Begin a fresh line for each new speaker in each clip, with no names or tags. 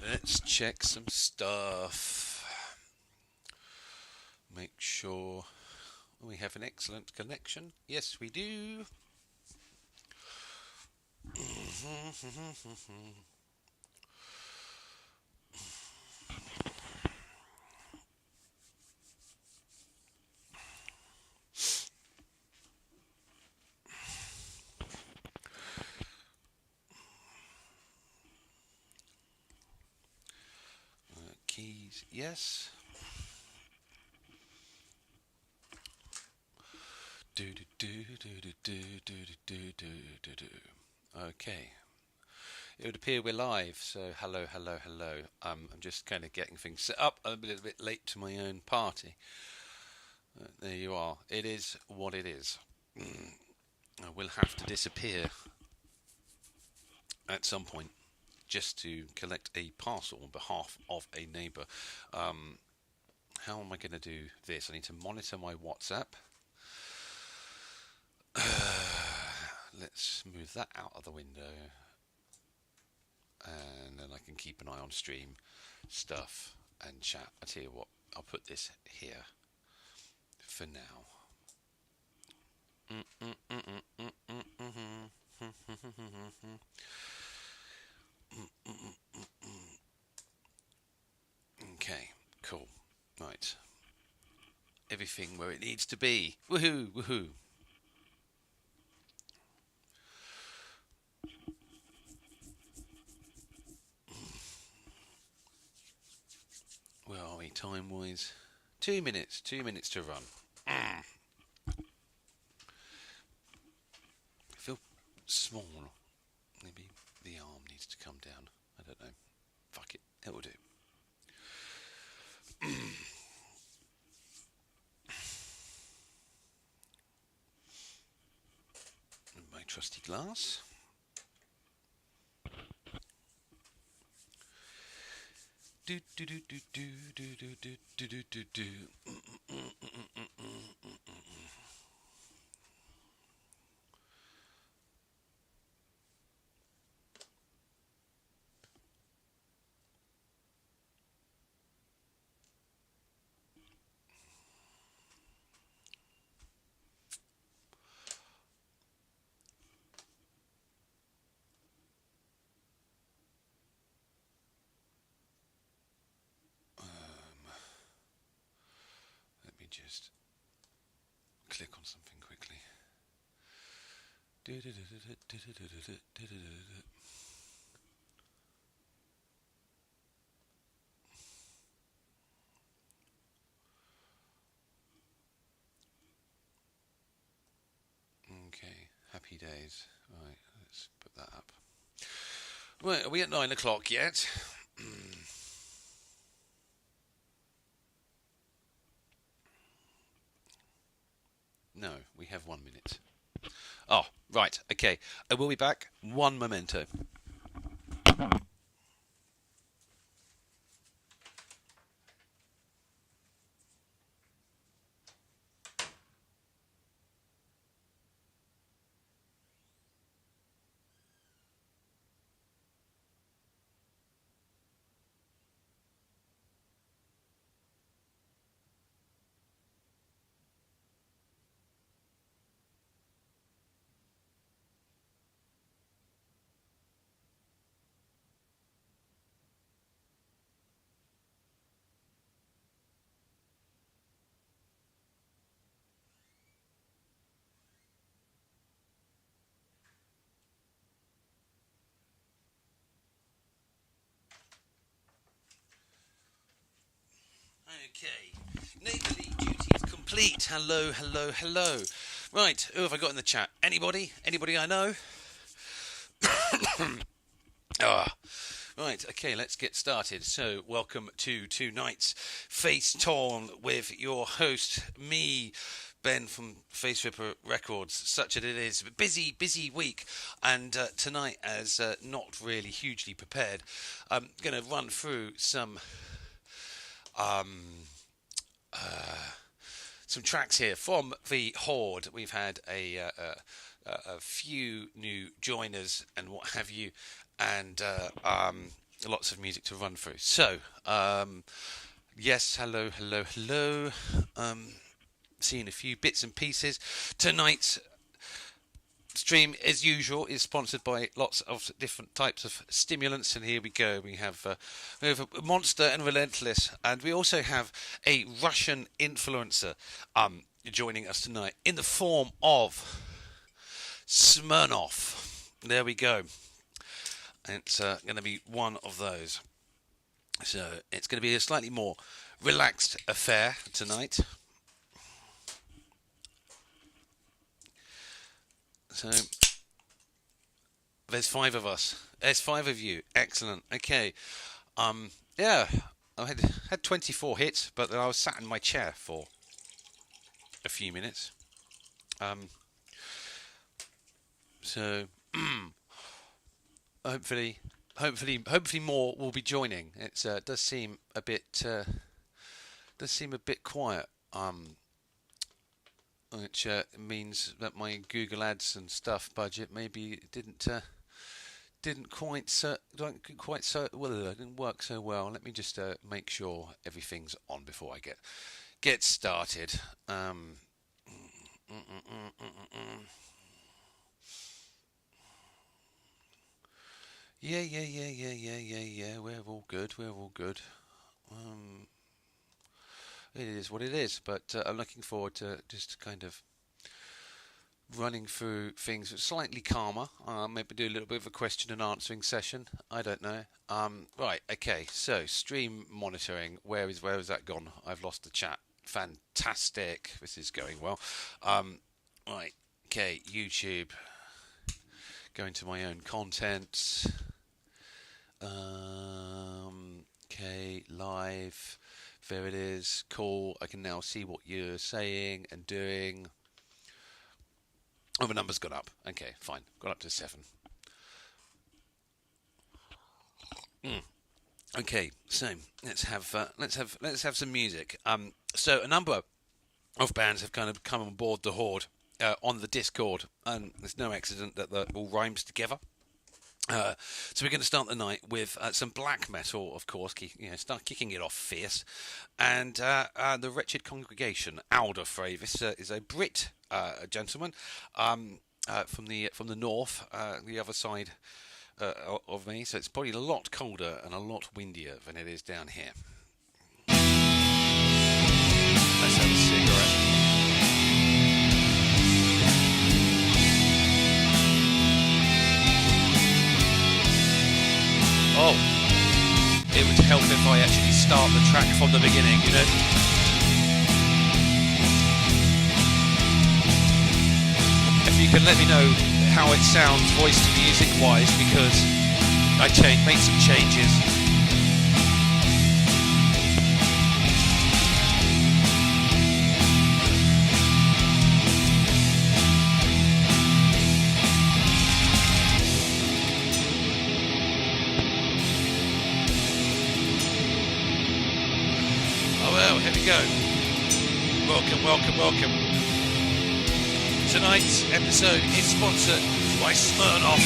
Let's check some stuff. Make sure we have an excellent connection. Yes, we do. Keys, yes. Okay. It would appear we're live, so hello, hello, hello. I'm just kind of getting things set up. I'm a little bit late to my own party. There you are. It is what it is. I will have to disappear at some point just to collect a parcel on behalf of a neighbour. How am I going to do this? I need to monitor my WhatsApp. Let's move that out of the window. And then I can keep an eye on stream stuff and chat. I tell you what, I'll put this here for now. Okay, cool. Right. Everything where it needs to be. Woohoo, woohoo. Where are we time-wise? 2 minutes. 2 minutes to run. I feel small. Maybe the arm needs to come down. I don't know. Fuck it. It'll do. My trusty glass. Do do do do do do do do do do do. Let me just click on something quickly. Okay, happy days. Right, let's put that up. Right, are we at 9 o'clock yet? No, we have 1 minute. Oh, right, okay. I will be back. One memento. Okay, neighbourly duties complete. Hello, hello, hello. Right, who have I got in the chat? Anybody? Anybody I know? Right, okay, let's get started. So, welcome to tonight's Face Torn with your host, me, Ben from Face Ripper Records. Such as it is, busy week, and tonight, as not really hugely prepared, I'm going to run through some tracks here from the Horde. We've had a few new joiners and what have you, and lots of music to run through. So, yes, hello. Seeing a few bits and pieces. Tonight's stream, as usual, is sponsored by lots of different types of stimulants, and here we go. We have Monster and Relentless, and we also have a Russian influencer joining us tonight in the form of Smirnoff. There we go. It's going to be one of those. So it's going to be a slightly more relaxed affair tonight. So there's 5 of us. There's 5 of you. Excellent. Okay. Yeah, I had 24 hits, but I was sat in my chair for a few minutes. So hopefully more will be joining. It does seem a bit quiet. Which means that my Google Ads and stuff budget maybe didn't work so well. Let me just make sure everything's on before I get started. Yeah. We're all good. It is what it is, but I'm looking forward to just kind of running through things slightly calmer. Maybe do a little bit of a question and answering session. I don't know. Right, okay. So stream monitoring. Where is that gone? I've lost the chat. Fantastic. This is going well. Right, okay. YouTube. Going to my own content. Okay, live. There it is. Cool. I can now see what you're saying and doing. Oh, the number's gone up. Okay, fine. Got up to 7. Okay, so let's have some music. So a number of bands have kind of come on board the Horde on the Discord, and there's no accident that that all rhymes together. So we're going to start the night with some black metal, of course. Start kicking it off fierce, and the Wretched Congregation, Alder Frey. This is a Brit gentleman from the north, the other side of me. So it's probably a lot colder and a lot windier than it is down here. Let's have a cigarette. Oh, it would help if I actually start the track from the beginning, you know. If you can let me know how it sounds voice to music wise, because I made some changes. Here we go. Welcome. Tonight's episode is sponsored by Smirnoff.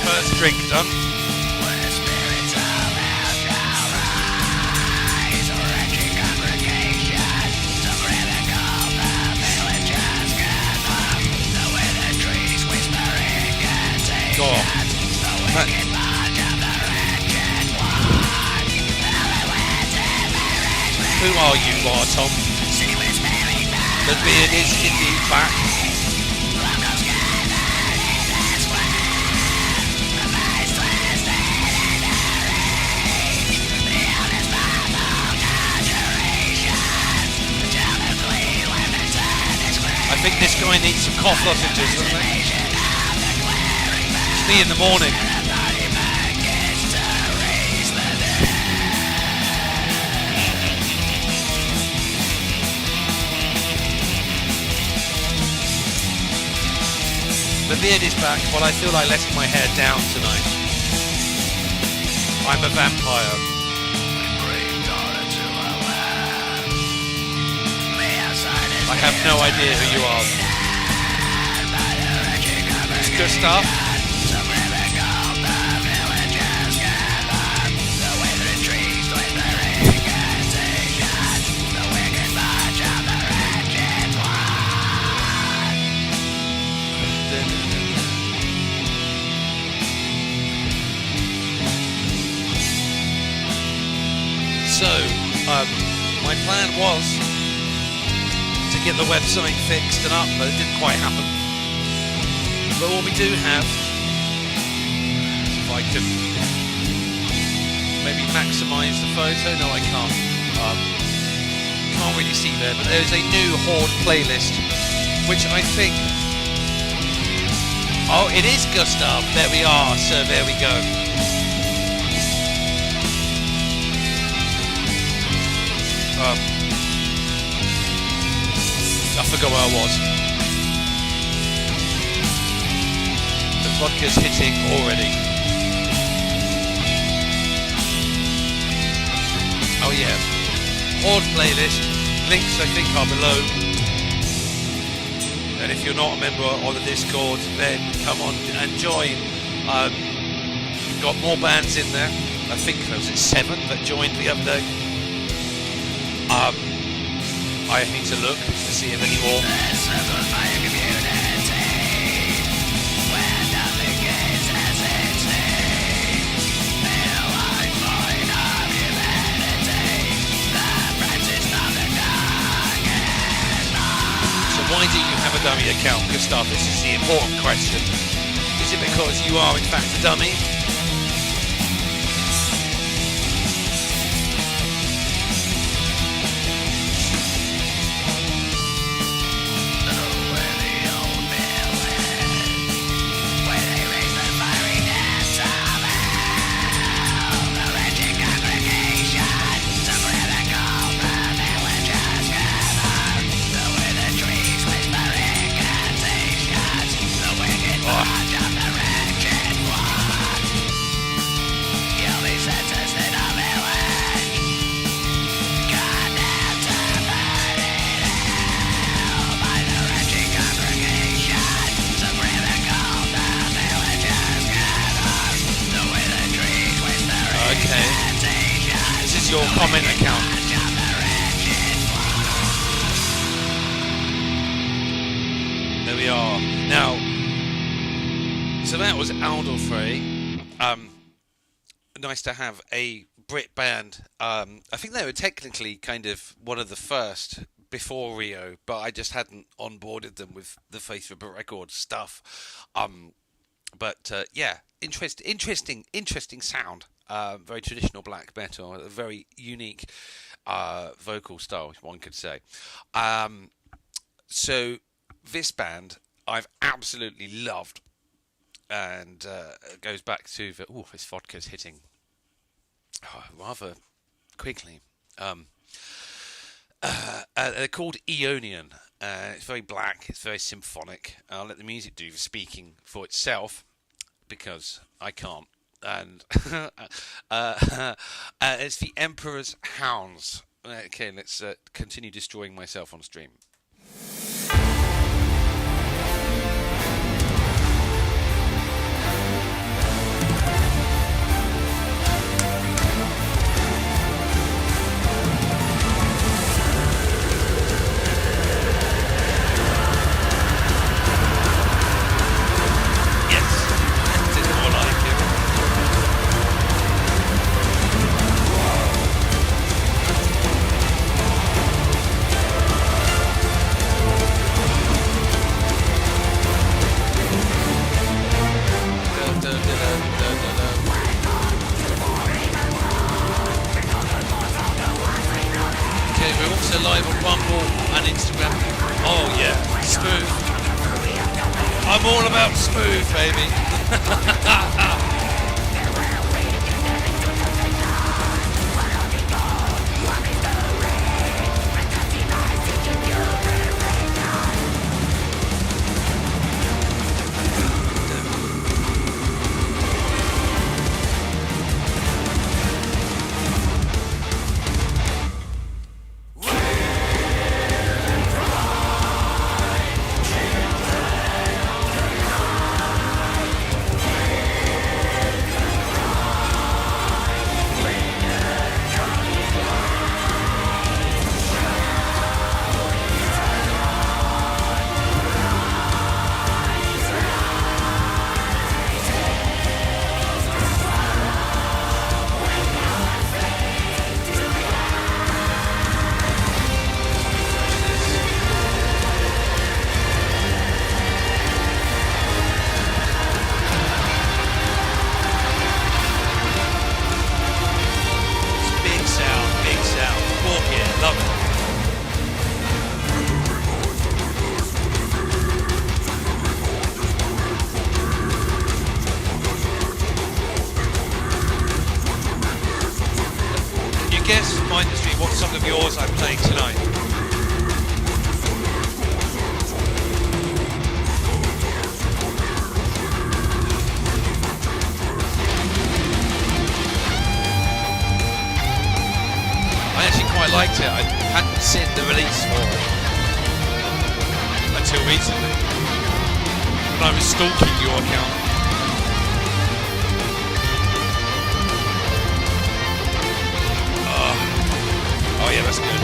First drink done. Go on. Who are you, Tom? The beard is indeed back. I think this guy needs some cough lozenges, doesn't he? It's me in the morning. The beard is back, but I feel like letting my hair down tonight. I'm a vampire. I have no idea who you are. It's good stuff. So, my plan was to get the website fixed and up, but it didn't quite happen. But what we do have, if I can maybe maximise the photo, no I can't. Can't really see there, but there's a new Horde playlist, which I think, oh it is Gustav, there we are, so there we go. I forgot where I was. The vodka's hitting already. Oh yeah. Horde playlist. Links I think are below. And if you're not a member on the Discord, then come on and join. We've got more bands in there. I think there was 7 that joined the other day. I need to look to see if any more. So why do you have a dummy account, Gustav? This is the important question. Is it because you are in fact a dummy? Your comment account. There we are. Now, so that was Aldolfrey. Nice to have a Brit band. I think they were technically kind of one of the first before Rio, but I just hadn't onboarded them with the Face Ripper Records stuff. Yeah, interesting sound. Very traditional black metal, a very unique vocal style, one could say. So this band I've absolutely loved, and it goes back to the this vodka's hitting rather quickly. They're called Eonian. It's very black, it's very symphonic. I'll let the music do the speaking for itself because I can't. And it's the Emperor's Hounds. Okay, let's continue destroying myself on stream. Live on Rumble and Instagram. Oh yeah, smooth. I'm all about smooth, baby. guess behind the stream what song of yours I'm playing tonight. I actually quite liked it. I hadn't seen the release for it until recently. When I was stalking your account. Oh yeah, that's good.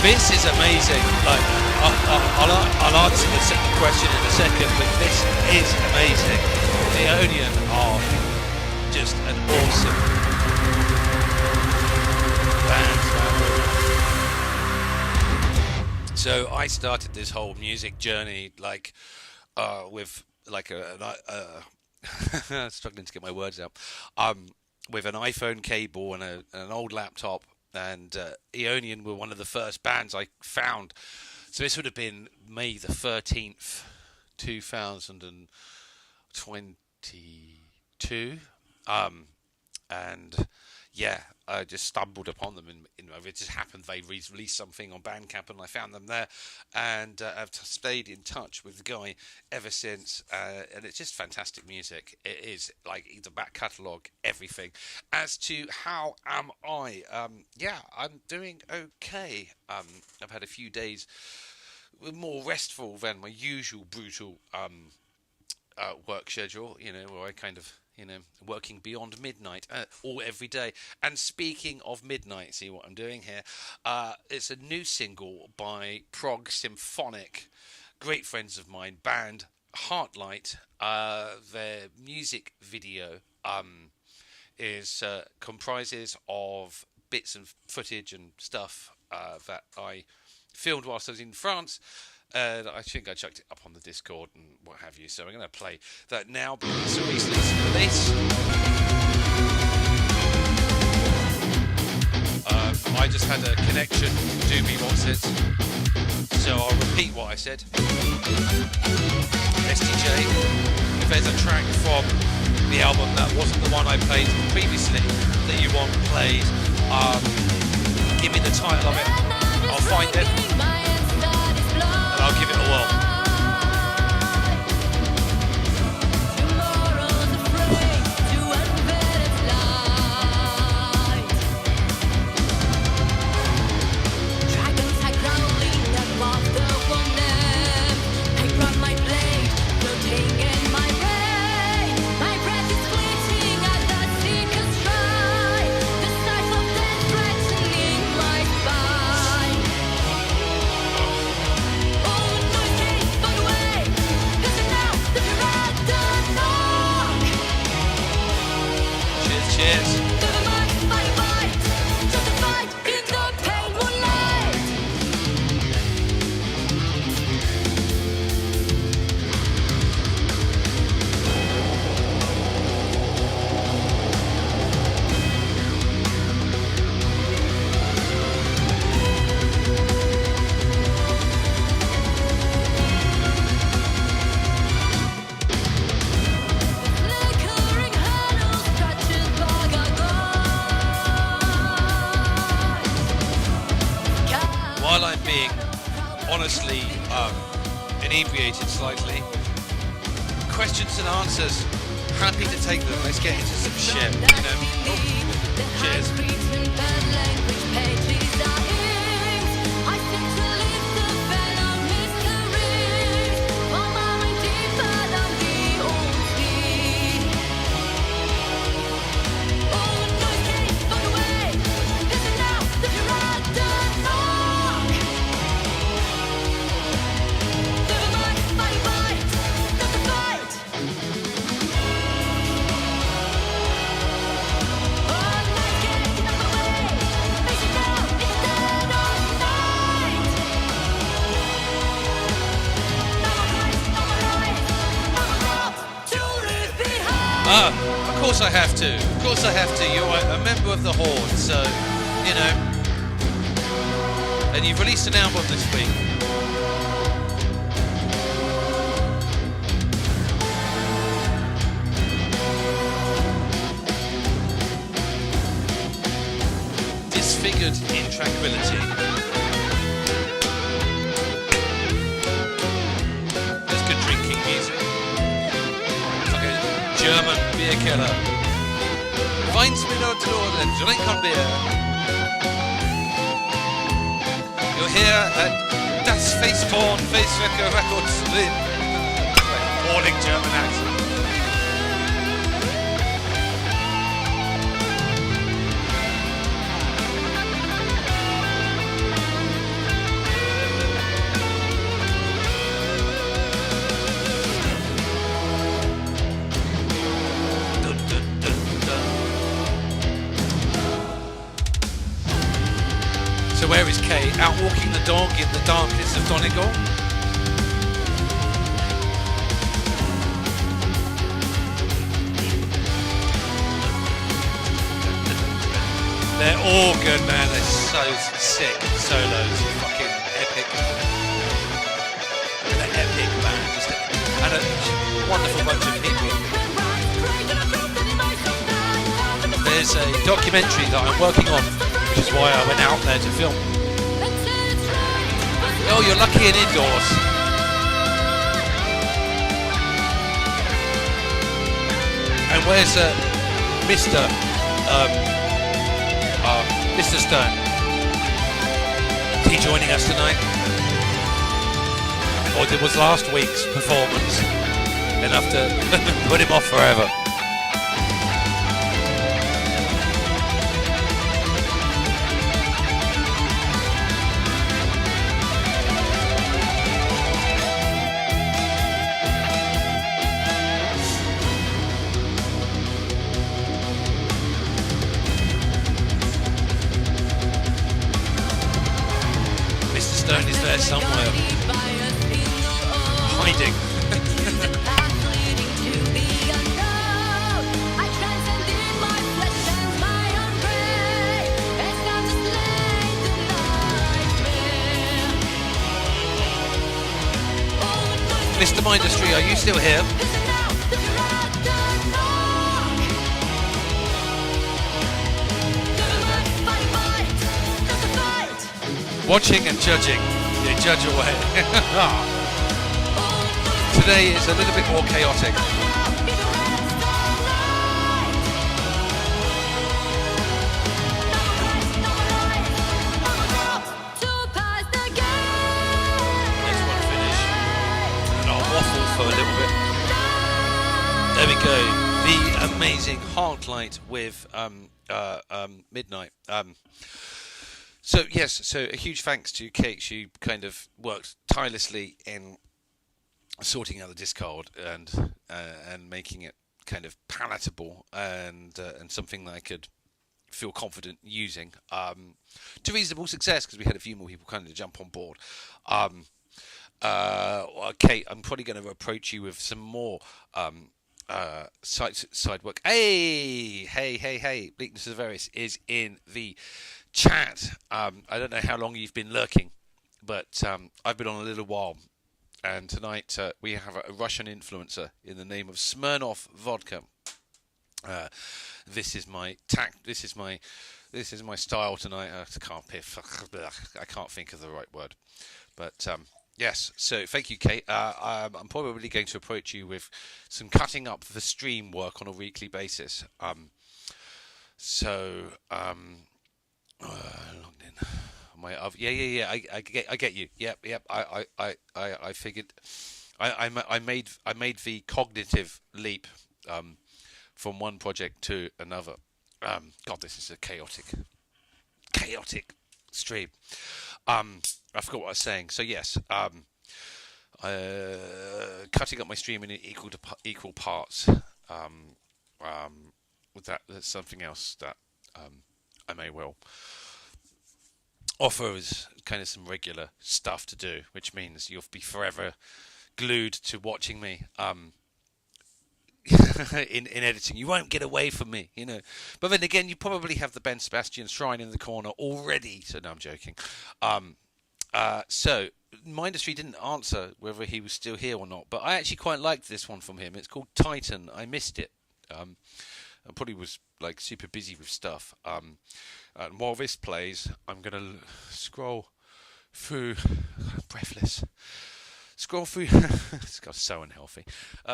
This is amazing. Like, I'll answer the second question in a second, but this is amazing. The Onion are just an awesome band. So I started this whole music journey with struggling to get my words out. With an iPhone cable and an old laptop. And Eonian were one of the first bands I found. So this would have been May the 13th, 2022. And yeah, I just stumbled upon them. It just happened they released something on Bandcamp and I found them there. And I've stayed in touch with the guy ever since. And it's just fantastic music. It is like the back catalogue, everything. As to how am I? I'm doing okay. I've had a few days more restful than my usual brutal work schedule, where I kind of working beyond midnight all every day. And speaking of midnight, see what I'm doing here? It's a new single by Prog Symphonic, great friends of mine, band Heartlight, their music video is comprises of bits and footage and stuff that I filmed whilst I was in France. And I think I chucked it up on the Discord and what have you. So I'm going to play that now because so recently for this. I just had a connection do me what's it. So I'll repeat what I said. STJ, if there's a track from the album that wasn't the one I played previously that you want played, give me the title of it. I'll find it and I'll give it a whirl. While I'm being honestly inebriated slightly, questions and answers, happy to take them. Let's get into some shit, you know. Oh, cheers. Of course I have to. Of course I have to. You're a member of the Horde, so, you know. And you've released an album this week. Disfigured in Tranquility. There's good drinking music. German beer keller. Weinst mir dort and drink on beer. You're here at Das Face Ripper Records Horde. Appalling German accent. So where is Kay? Out walking the dog in the darkness of Donegal? They're all good, man. They're so sick solos. Fucking epic. They're epic, man. And a wonderful bunch of people. There's a documentary that I'm working on, which is why I went out there to film. Oh, you're lucky and indoors. And where's Mr. Mr. Stone? Is he joining us tonight? Or was last week's performance enough to put him off forever? there somewhere, hiding. Mr. Mindustry, are you still here? Watching and judging. You judge away. Today is a little bit more chaotic. Next one finish. And I'll waffle for a little bit. There we go. The amazing Heartlight with Midnight. So yes, so a huge thanks to Kate. She kind of worked tirelessly in sorting out the discard and making it kind of palatable and something that I could feel confident using to reasonable success, because we had a few more people kind of jump on board. Kate, I'm probably going to approach you with some more side work. Hey! Bleakness of Varys is in the chat. I don't know how long you've been lurking, but I've been on a little while, and tonight we have a Russian influencer in the name of Smirnoff Vodka. This is my style tonight. I can't think of the right word, but yes. So thank you, Kate. I'm probably going to approach you with some cutting up the stream work on a weekly basis. Logged in. I get you. Yep. I figured. I made the cognitive leap from one project to another. God, this is a chaotic stream. I forgot what I was saying. So yes, cutting up my stream in equal parts. That's something else that I may well offer as kind of some regular stuff to do, which means you'll be forever glued to watching me in editing. You won't get away from me, you know. But then again, you probably have the Ben Sebastian shrine in the corner already. So no, I'm joking. So Mindustry didn't answer whether he was still here or not, but I actually quite liked this one from him. It's called Titan. I missed it. I probably was like super busy with stuff. And while this plays, I'm gonna scroll through. Breathless. Scroll through. It's got so unhealthy.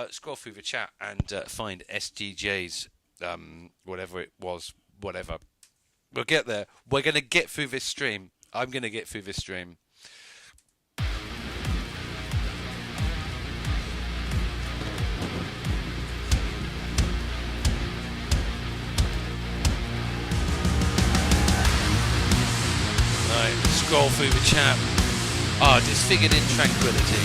Scroll through the chat and find SDJ's whatever it was. Whatever. We'll get there. We're gonna get through this stream. I'm gonna get through this stream. Scroll through the chat. Disfigured in tranquility.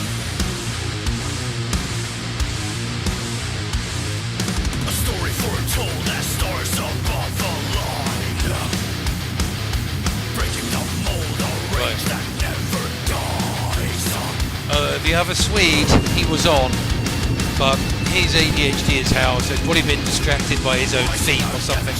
A story foretold as stars above the line. Breaking the mold, a rage that never dies.
The other Swede, he was on, but his ADHD is how, so he's probably been distracted by his own theme or something.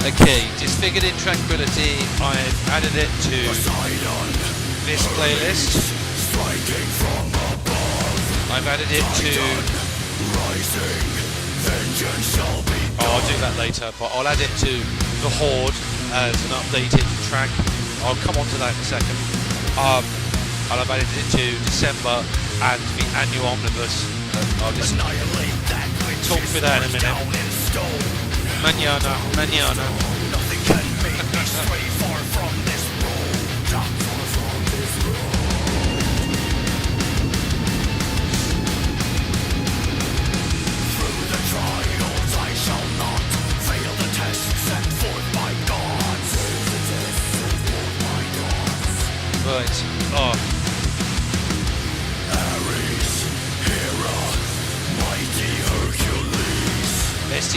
Okay, Disfigured in Tranquility, I've added it to this playlist. I've added it to... I'll do that later, but I'll add it to the Horde as an updated track. I'll come on to that in a second. And I've added it to December and the annual omnibus. I'll just talk through that in a minute. Mañana.
Nothing can make me stray far from this road. Through the trials I shall not fail the test set forth by gods.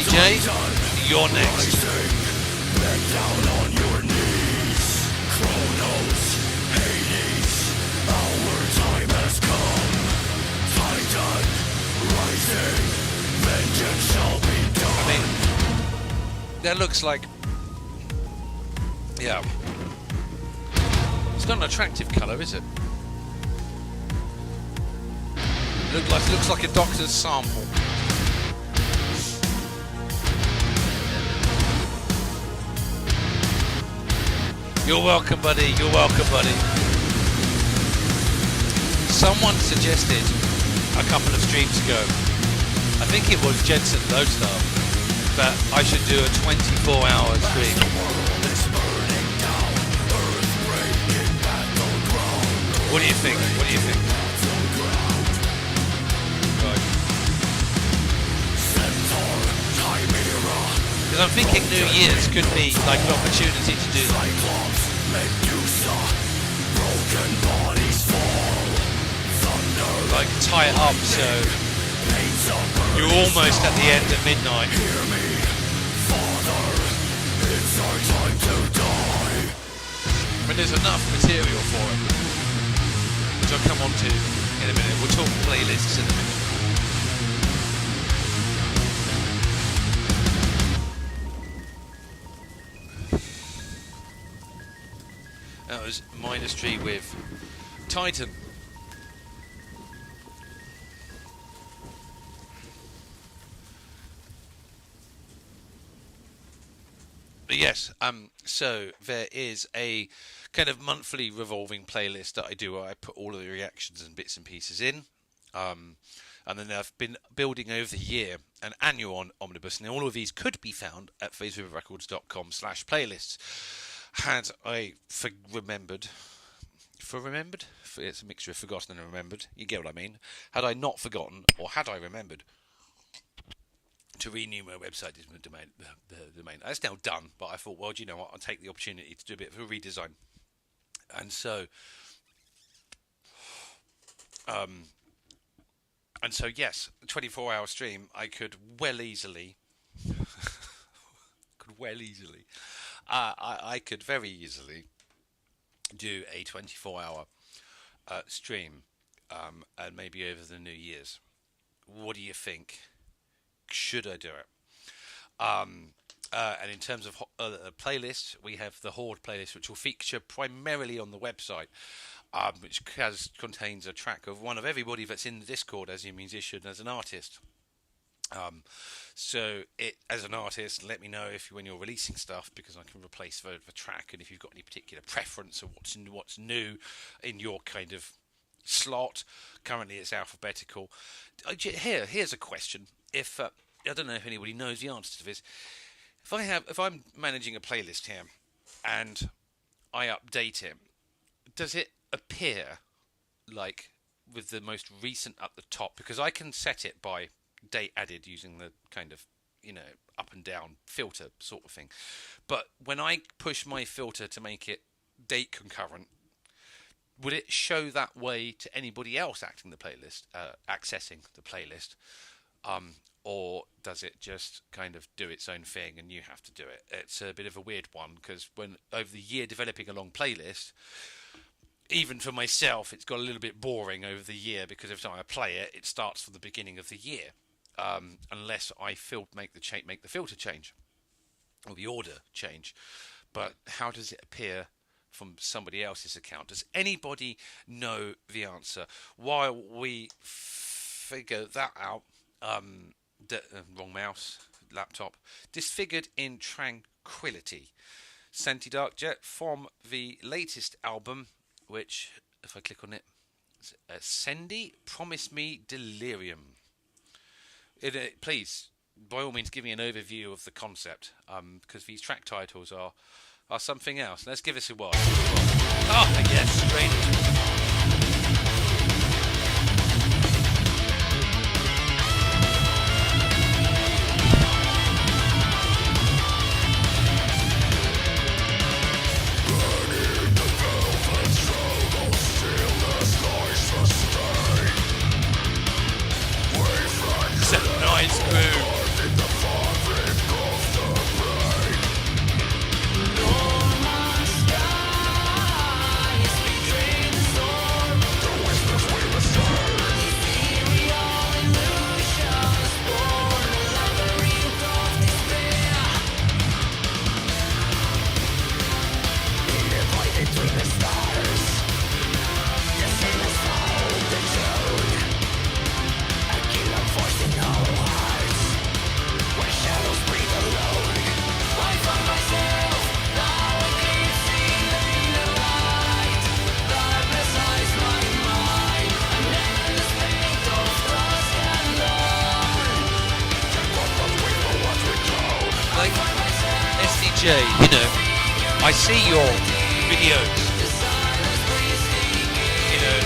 DJ, you're next.
Back down on your knees. Chronos, Hades, our time has come. Titan, rising, vengeance shall be done.
I mean, that looks like, yeah, it's not an attractive colour, is it? Looks like a doctor's sample. You're welcome, buddy. You're welcome, buddy. Someone suggested a couple of streams ago, I think it was Jensen Lodestar, that I should do a 24-hour stream. What do you think? What do you think? Right. Because I'm thinking New Year's could be like an opportunity to do that. Like tie it up so you're almost at the end at midnight. I mean, there's enough material for it, which I'll come on to in a minute. We'll talk playlists in a minute. That was Ministry with Titan. But yes, so there is a kind of monthly revolving playlist that I do where I put all of the reactions and bits and pieces in. And then I've been building over the year an annual omnibus, and all of these could be found at faceripperrecords.com/playlists. Had I remembered, it's a mixture of forgotten and remembered, you get what I mean. Had I not forgotten, or had I remembered to renew my website, the domain. That's now done, but I thought, well, do you know what, I'll take the opportunity to do a bit of a redesign. And so, yes, a 24-hour stream, I could well easily, I could very easily do a 24-hour stream, and maybe over the New Year's. What do you think? Should I do it? And in terms of playlists, we have the Horde playlist, which will feature primarily on the website, which contains a track of one of everybody that's in the Discord as a musician, as an artist. So, as an artist, let me know when you're releasing stuff, because I can replace the track, and if you've got any particular preference of what's new in your kind of slot. Currently, it's alphabetical. Here's a question. If I don't know if anybody knows the answer to this. If I'm managing a playlist here and I update it, does it appear like with the most recent at the top? Because I can set it by date added using the kind of, up and down filter sort of thing. But when I push my filter to make it date concurrent, would it show that way to anybody else accessing the playlist? Or does it just kind of do its own thing and you have to do it? It's a bit of a weird one, because when over the year developing a long playlist, even for myself, it's got a little bit boring over the year, because every time I play it, it starts from the beginning of the year, unless I make the filter change or the order change. But how does it appear from somebody else's account? Does anybody know the answer? While we figure that out, wrong mouse, laptop. Disfigured in Tranquility. Senti Darkjet from the latest album, which, if I click on it, Sendi, Promise Me Delirium. Please, by all means, give me an overview of the concept, because these track titles are something else. Let's give this a watch. Oh, yes, strange. Nice groove. DJ, you know, I see your videos, you know,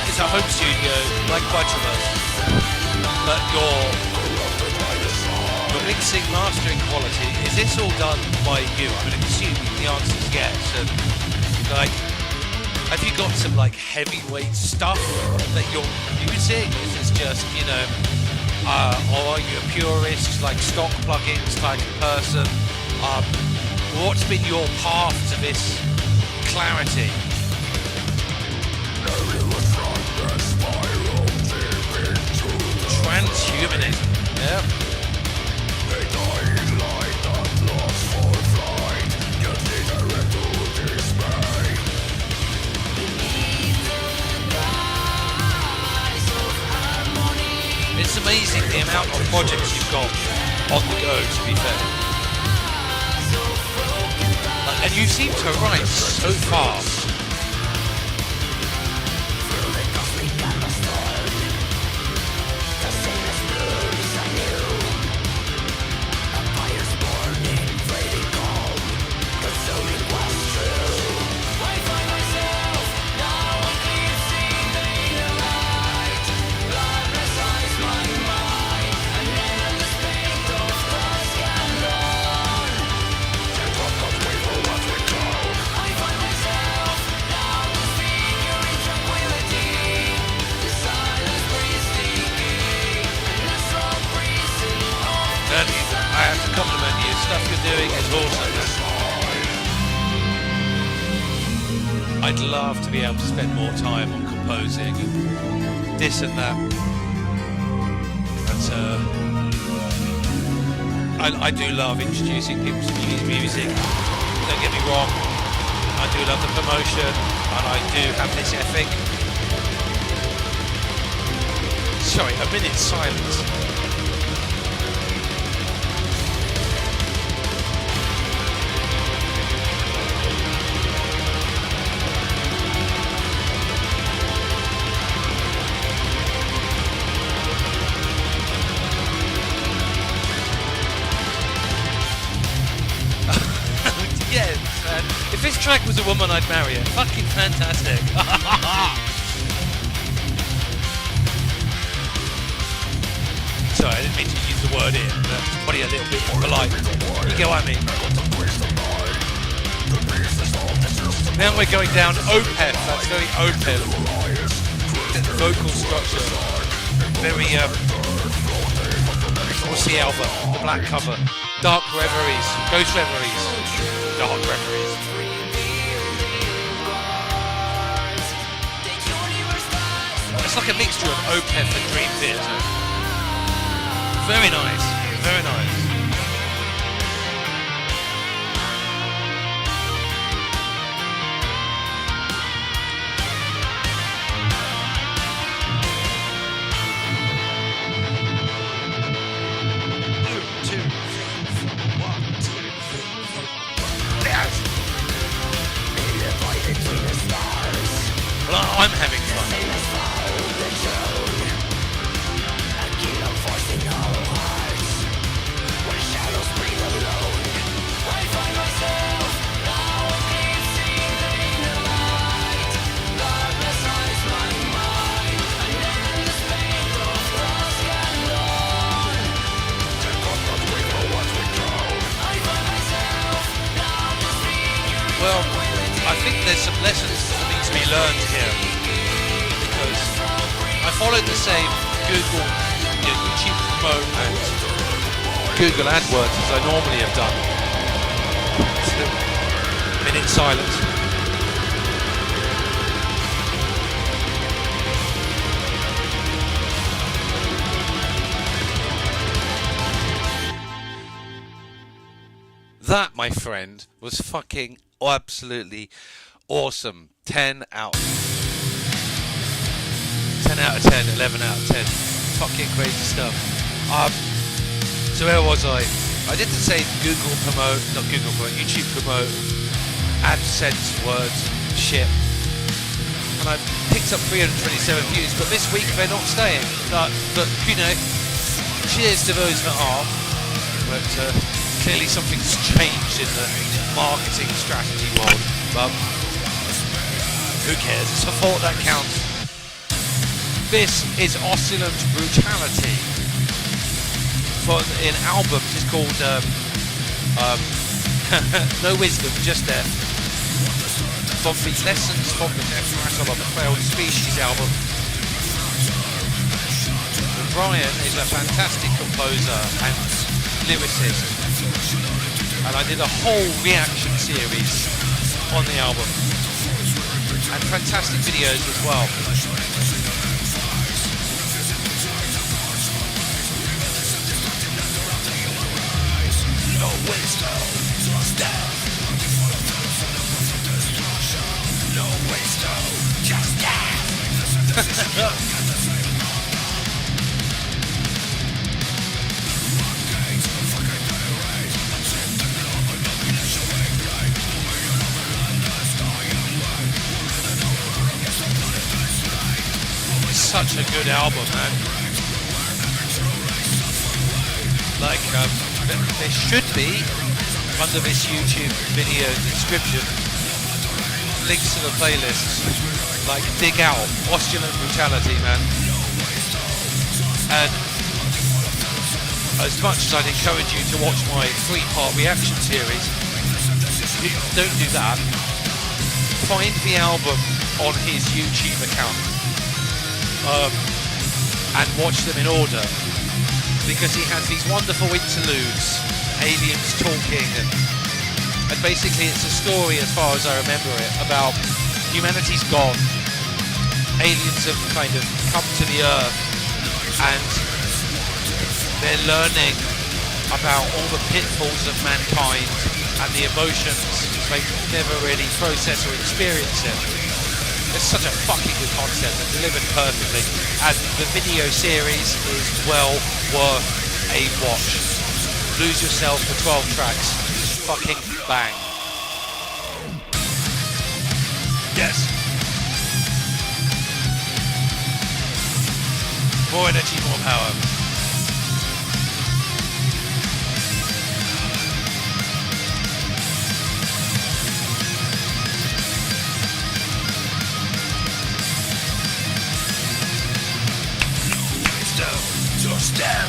it's a home studio, like a bunch of us, but your mixing, mastering quality, is this all done by you? I'm going to assume the answer is yes. And like, have you got some like heavyweight stuff that you're using? Is this just, you know, or are you a purist, like stock plugins type of person? What's been your path to this clarity? Transhumanism, yeah. It's amazing the amount of projects you've got on the go, to be fair. And you seem to write so fast. I have to compliment you. Stuff you're doing is awesome. I'd love to be able to spend more time on composing and this and that. But I do love introducing people to music. Don't get me wrong. I do love the promotion, and I do have this ethic. Sorry, a minute's silence. Yes, man. If this track was a woman, I'd marry her. Fucking fantastic. Sorry, I didn't mean to use the word in. That's probably a little bit polite. You get what I mean? Now we're going down OPEF. That's very OPEF. Vocal structure. Very, what's the album? The black cover. Dark Reveries. Ghost Reveries. Dark Reveries. It's like a mixture of OPEF and Dream Theater. Very nice, very nice. Well, I'm having fun. Well, I think there's some lessons for me to be learned here, because I followed the same Google, YouTube promote and Google AdWords as I normally have done. Minute silence. That, my friend, was fucking absolutely awesome. 10 out of 10, 11 out of 10. Fucking crazy stuff. So where was I? I did the same Google promote, not Google promote, YouTube promote, AdSense words, shit. And I picked up 327 views, but this week they're not staying. But you know, cheers to those that are. But Clearly something's changed in the marketing strategy world, but who cares? It's a thought that counts. This is Oscillant Brutality. In albums, it's called No Wisdom, Just Death. From the Lessons from the Death Rattle on the Failed Species album. And Brian is a fantastic composer and lyricist. And I did a whole reaction series on the album. And fantastic videos as well. No wisdom, just death. No wisdom, just death. Such a good album, man. Like, there should be, under this YouTube video description, links to the playlists. Like, dig out Oscillant Brutality, man. And as much as I'd encourage you to watch my 3-part reaction series, don't do that. Find the album on his YouTube account. And watch them in order, because he has these wonderful interludes, aliens talking, and basically it's a story, as far as I remember it, about humanity's gone, aliens have kind of come to the earth, and they're learning about all the pitfalls of mankind and the emotions they never really process or experience it. It's such a fucking good concept and delivered perfectly. And the video series is well worth a watch. Lose yourself for 12 tracks. Fucking bang. Yes. More energy, more power. Just death.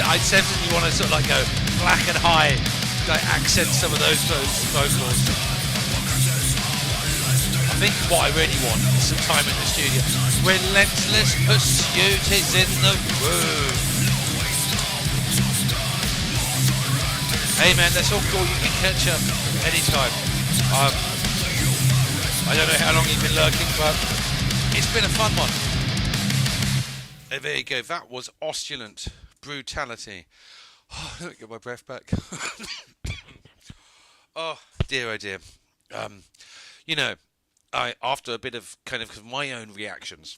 I definitely want to sort of like go black and high, like accent some of those vocals. I think what I really want is some time in the studio. Relentless pursuit is in the room. Hey man, that's all cool. You can catch up anytime. I don't know how long you've been lurking, but it's been a fun one. There you go. That was Oscillant Brutality. Oh, let me get my breath back. Oh dear. You know, after a bit of kind of, because my own reactions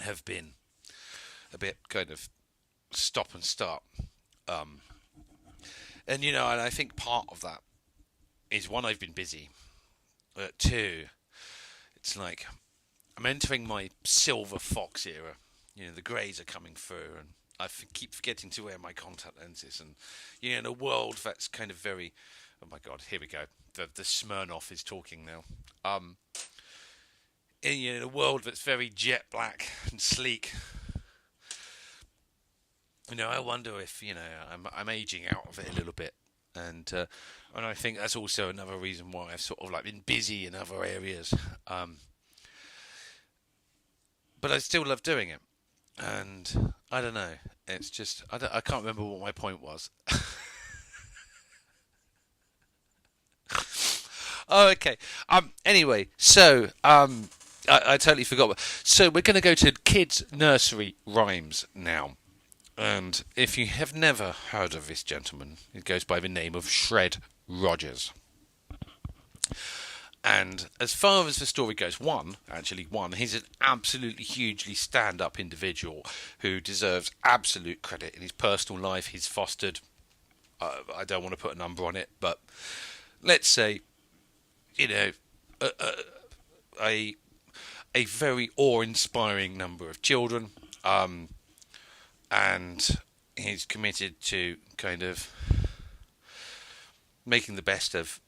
have been a bit kind of stop and start. And you know, and I think part of that is, one, I've been busy. Two, it's like I'm entering my silver fox era. You know, the greys are coming through, and I keep forgetting to wear my contact lenses. And you know, in a world that's kind of very, oh my god, here we go. The Smirnoff is talking now. In a world that's very jet black and sleek. You know, I wonder if, you know, I'm aging out of it a little bit. And I think that's also another reason why I've sort of like been busy in other areas. But I still love doing it. And I don't know. It's just, I can't remember what my point was. Oh, okay. Anyway, so I totally forgot. So we're going to go to kids' nursery rhymes now. And if you have never heard of this gentleman, it goes by the name of Shred Rogers. And as far as the story goes, he's an absolutely hugely stand-up individual who deserves absolute credit in his personal life. He's fostered, I don't want to put a number on it, but let's say, you know, a a very awe-inspiring number of children, and he's committed to kind of making the best of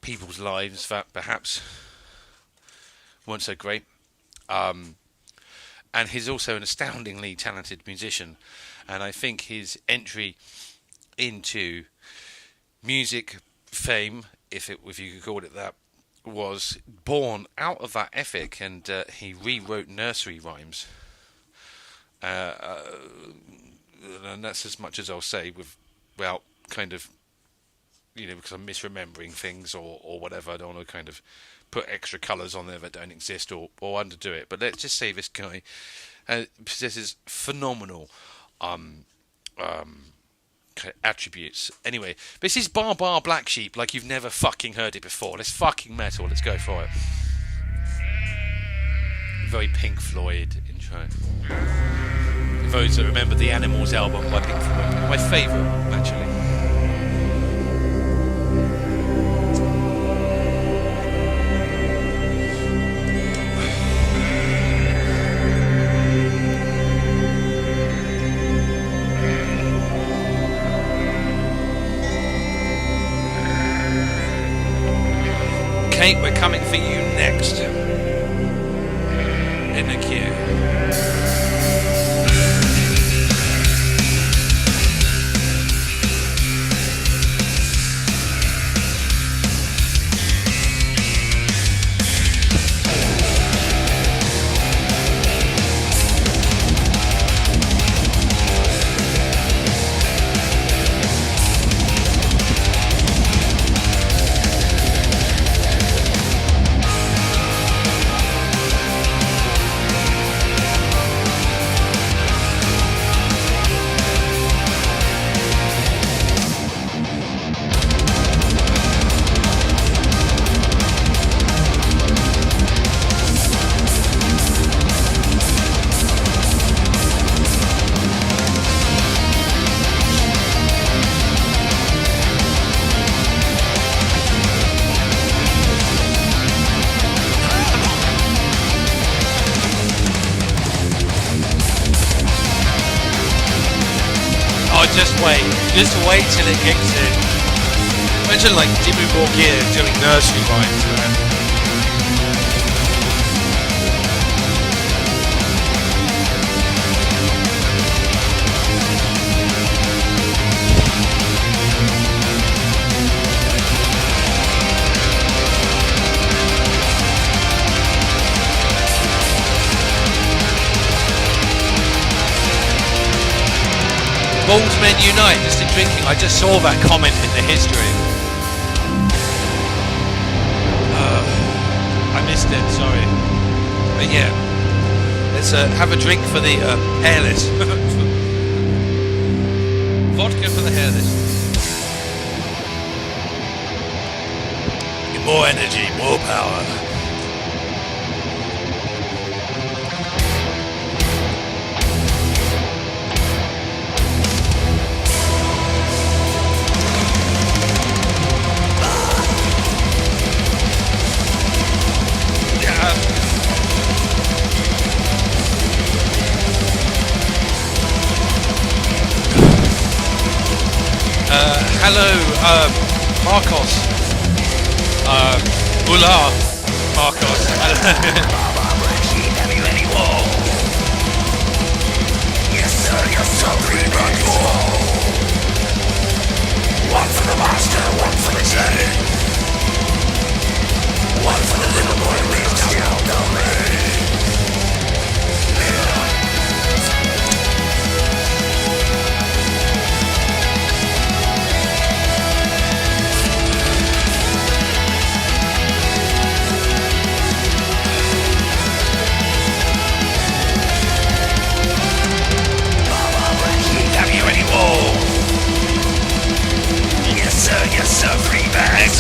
people's lives that perhaps weren't so great. And he's also an astoundingly talented musician, and I think his entry into music fame, if you could call it that, was born out of that ethic, and he rewrote nursery rhymes. And that's as much as I'll say without kind of, because I'm misremembering things or whatever. I don't want to kind of put extra colours on there that don't exist or underdo it. But let's just say this guy possesses phenomenal kind of attributes. Anyway, this is Bar Bar Black Sheep like you've never fucking heard it before. Let's fucking metal. Let's go for it. Very Pink Floyd intro. For those that remember the Animals album by Pink Floyd. My favourite, actually. Okay, we're coming for you next in the queue. Just wait till it kicks in. Imagine like Dimmu Borgir doing nursery rhymes, man. Baldmen unite, just in drinking. I just saw that comment in the history. I missed it, sorry. But yeah, let's have a drink for the hairless. Vodka for the hairless. More energy, more power. Hello, Marcos. Hola, Marcos.
Have you any more? Yes sir, one for the master, one for the chain. One for the little boy who lives down the lane. Yes sir, free bags.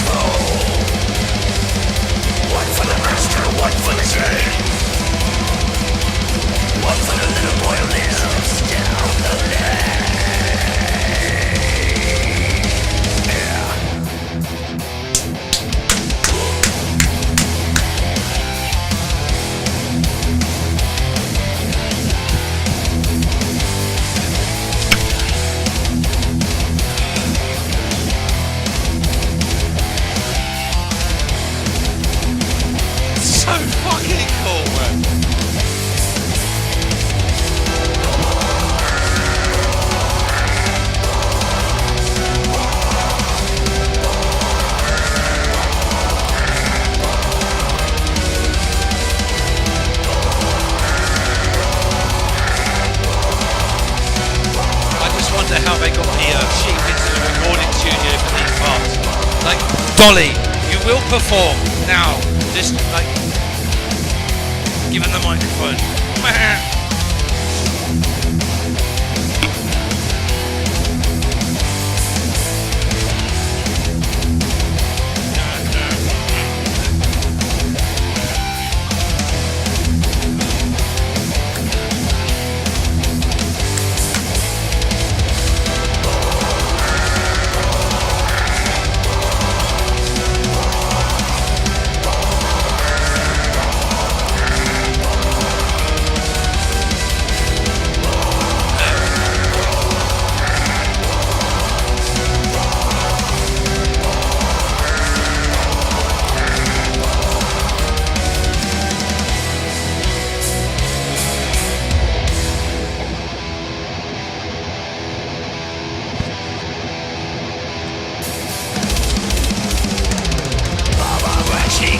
Dolly, you will perform now. Just like give him the microphone.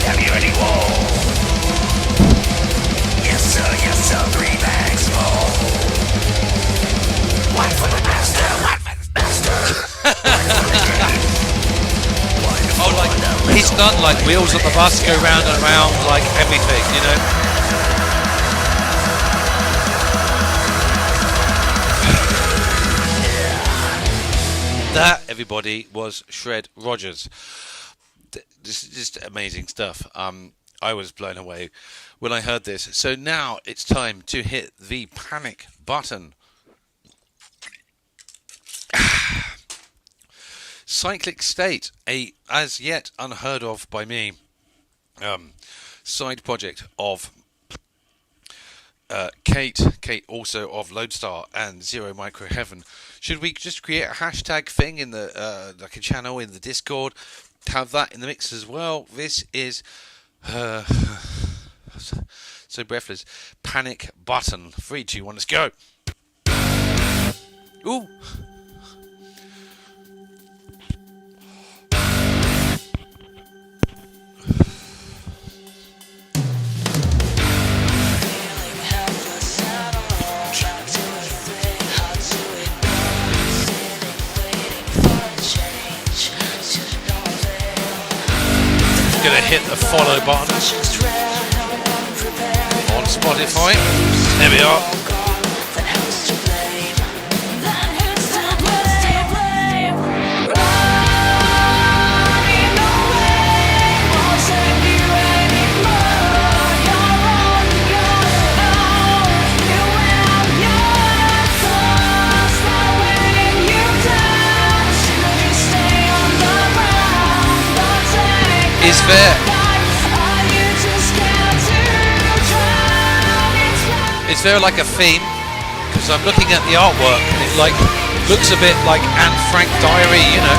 Have you any wool? Yes sir, 3 bags full. One for the master, one for the master.
Oh, like he's done like wheels on the bus go round and round, like everything, you know. That, everybody, was Shred Rogers. This is just amazing stuff. I was blown away when I heard this. So now it's time to hit the panic button. Cyclic State, a as yet unheard of by me side project of Kate also of Lodestar and Zero Micro Heaven. Should we just create a hashtag thing in the like a channel in the Discord? Have that in the mix as well. This is so breathless. Panic button. 3, 2, 1, let's go. Ooh. Gonna hit the follow button on Spotify. There we are. Is there like a theme? Because I'm looking at the artwork and it like looks a bit like Anne Frank diary, you know.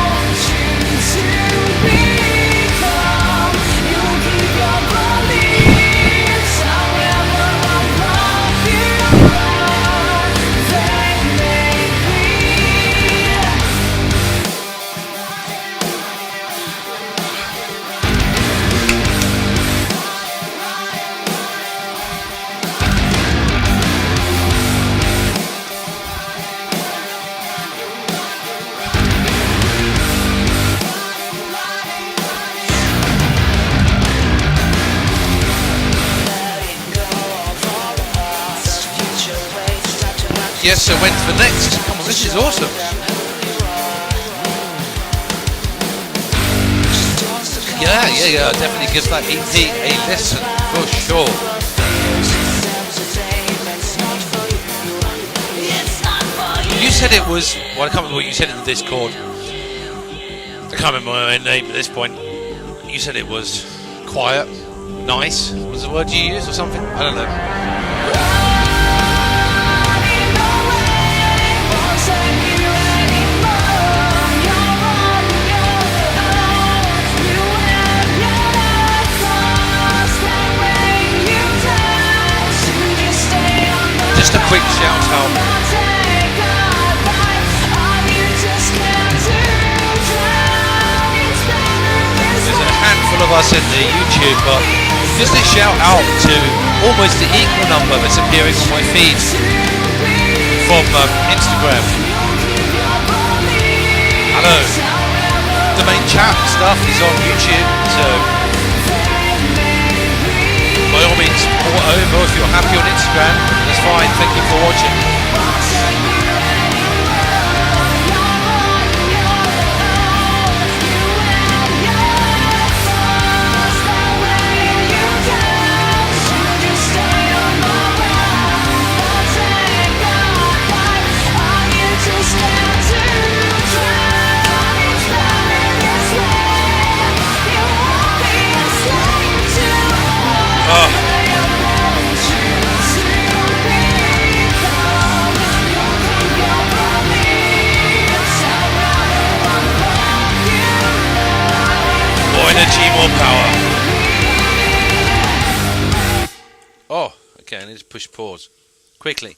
Yes, so when's the next? Come on, this is awesome. Yeah, definitely give that EP a listen, for sure. You said it was, well, I can't remember what you said in the Discord. I can't remember my own name at this point. You said it was quiet, nice, was the word you used or something? I don't know. Just a quick shout out. There's a handful of us in the YouTube, but just a shout out to almost the equal number that's appearing on my feed from Instagram. Hello. the main chat stuff is on YouTube, so by all means, port over if you're happy on Instagram. That's fine. Thank you for watching. Energy, more power. Oh, okay, I need to push pause quickly.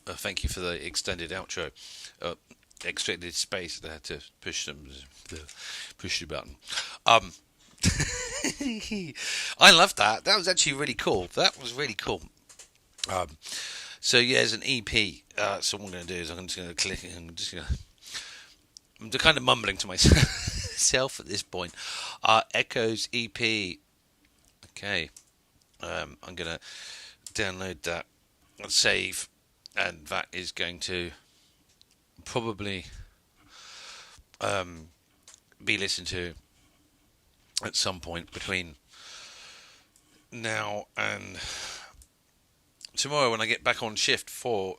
Thank you for the extended outro. Extended space. I had to push the button. I love that. That was actually really cool. That was really cool. So yeah, there's an EP. So what I'm going to do is I'm just going to click it and I'm kind of mumbling to myself at this point. Echoes EP. Okay. I'm going to download that and save, and that is going to probably be listened to at some point between now and tomorrow when I get back on shift for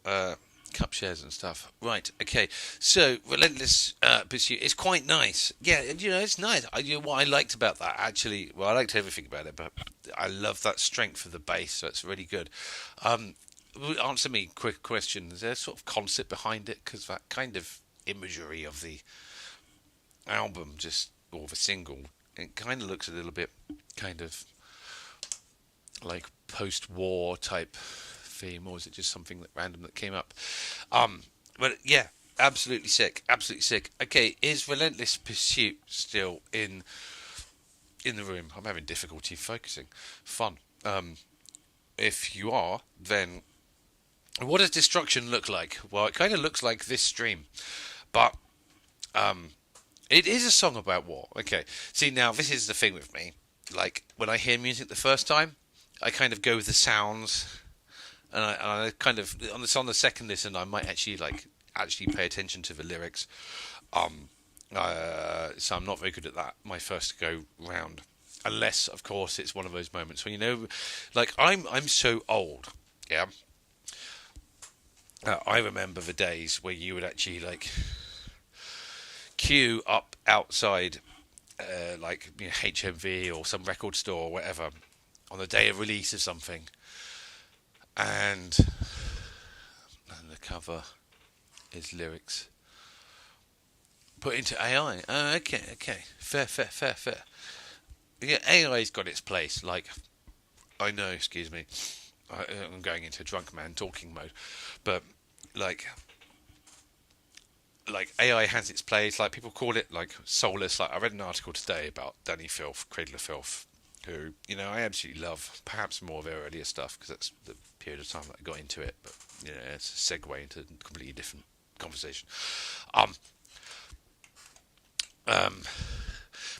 cup shares and stuff. Right, okay. So, Relentless Pursuit is quite nice. Yeah, it's nice. What I liked about that, actually, well, I liked everything about it, but I love that strength of the bass, so it's really good. Answer me a quick question. Is there a sort of concept behind it? Because that kind of imagery of the album, or the single, it kind of looks a little bit kind of like post-war type theme, or is it just something random that came up? But yeah, absolutely sick. Okay, is Relentless Pursuit still in the room? I'm having difficulty focusing. Fun. If you are, then what does Destruction look like? Well, it kind of looks like this stream, but it is a song about war. Okay, see, now this is the thing with me. Like, when I hear music the first time, I kind of go with the sounds, and I kind of on the second listen, I might actually pay attention to the lyrics. So I'm not very good at that my first go round, unless of course it's one of those moments when I'm so old, yeah. I remember the days where you would actually queue up outside, HMV or some record store or whatever, on the day of release of something, and the cover is lyrics put into AI. Okay, fair. Yeah, AI's got its place. I know, excuse me, I'm going into drunk man talking mode, but AI has its place. People call it soulless. I read an article today about Danny Filth, Cradle of Filth, who I absolutely love. Perhaps more of their earlier stuff because that's the period of time that I got into it. But it's a segue into a completely different conversation.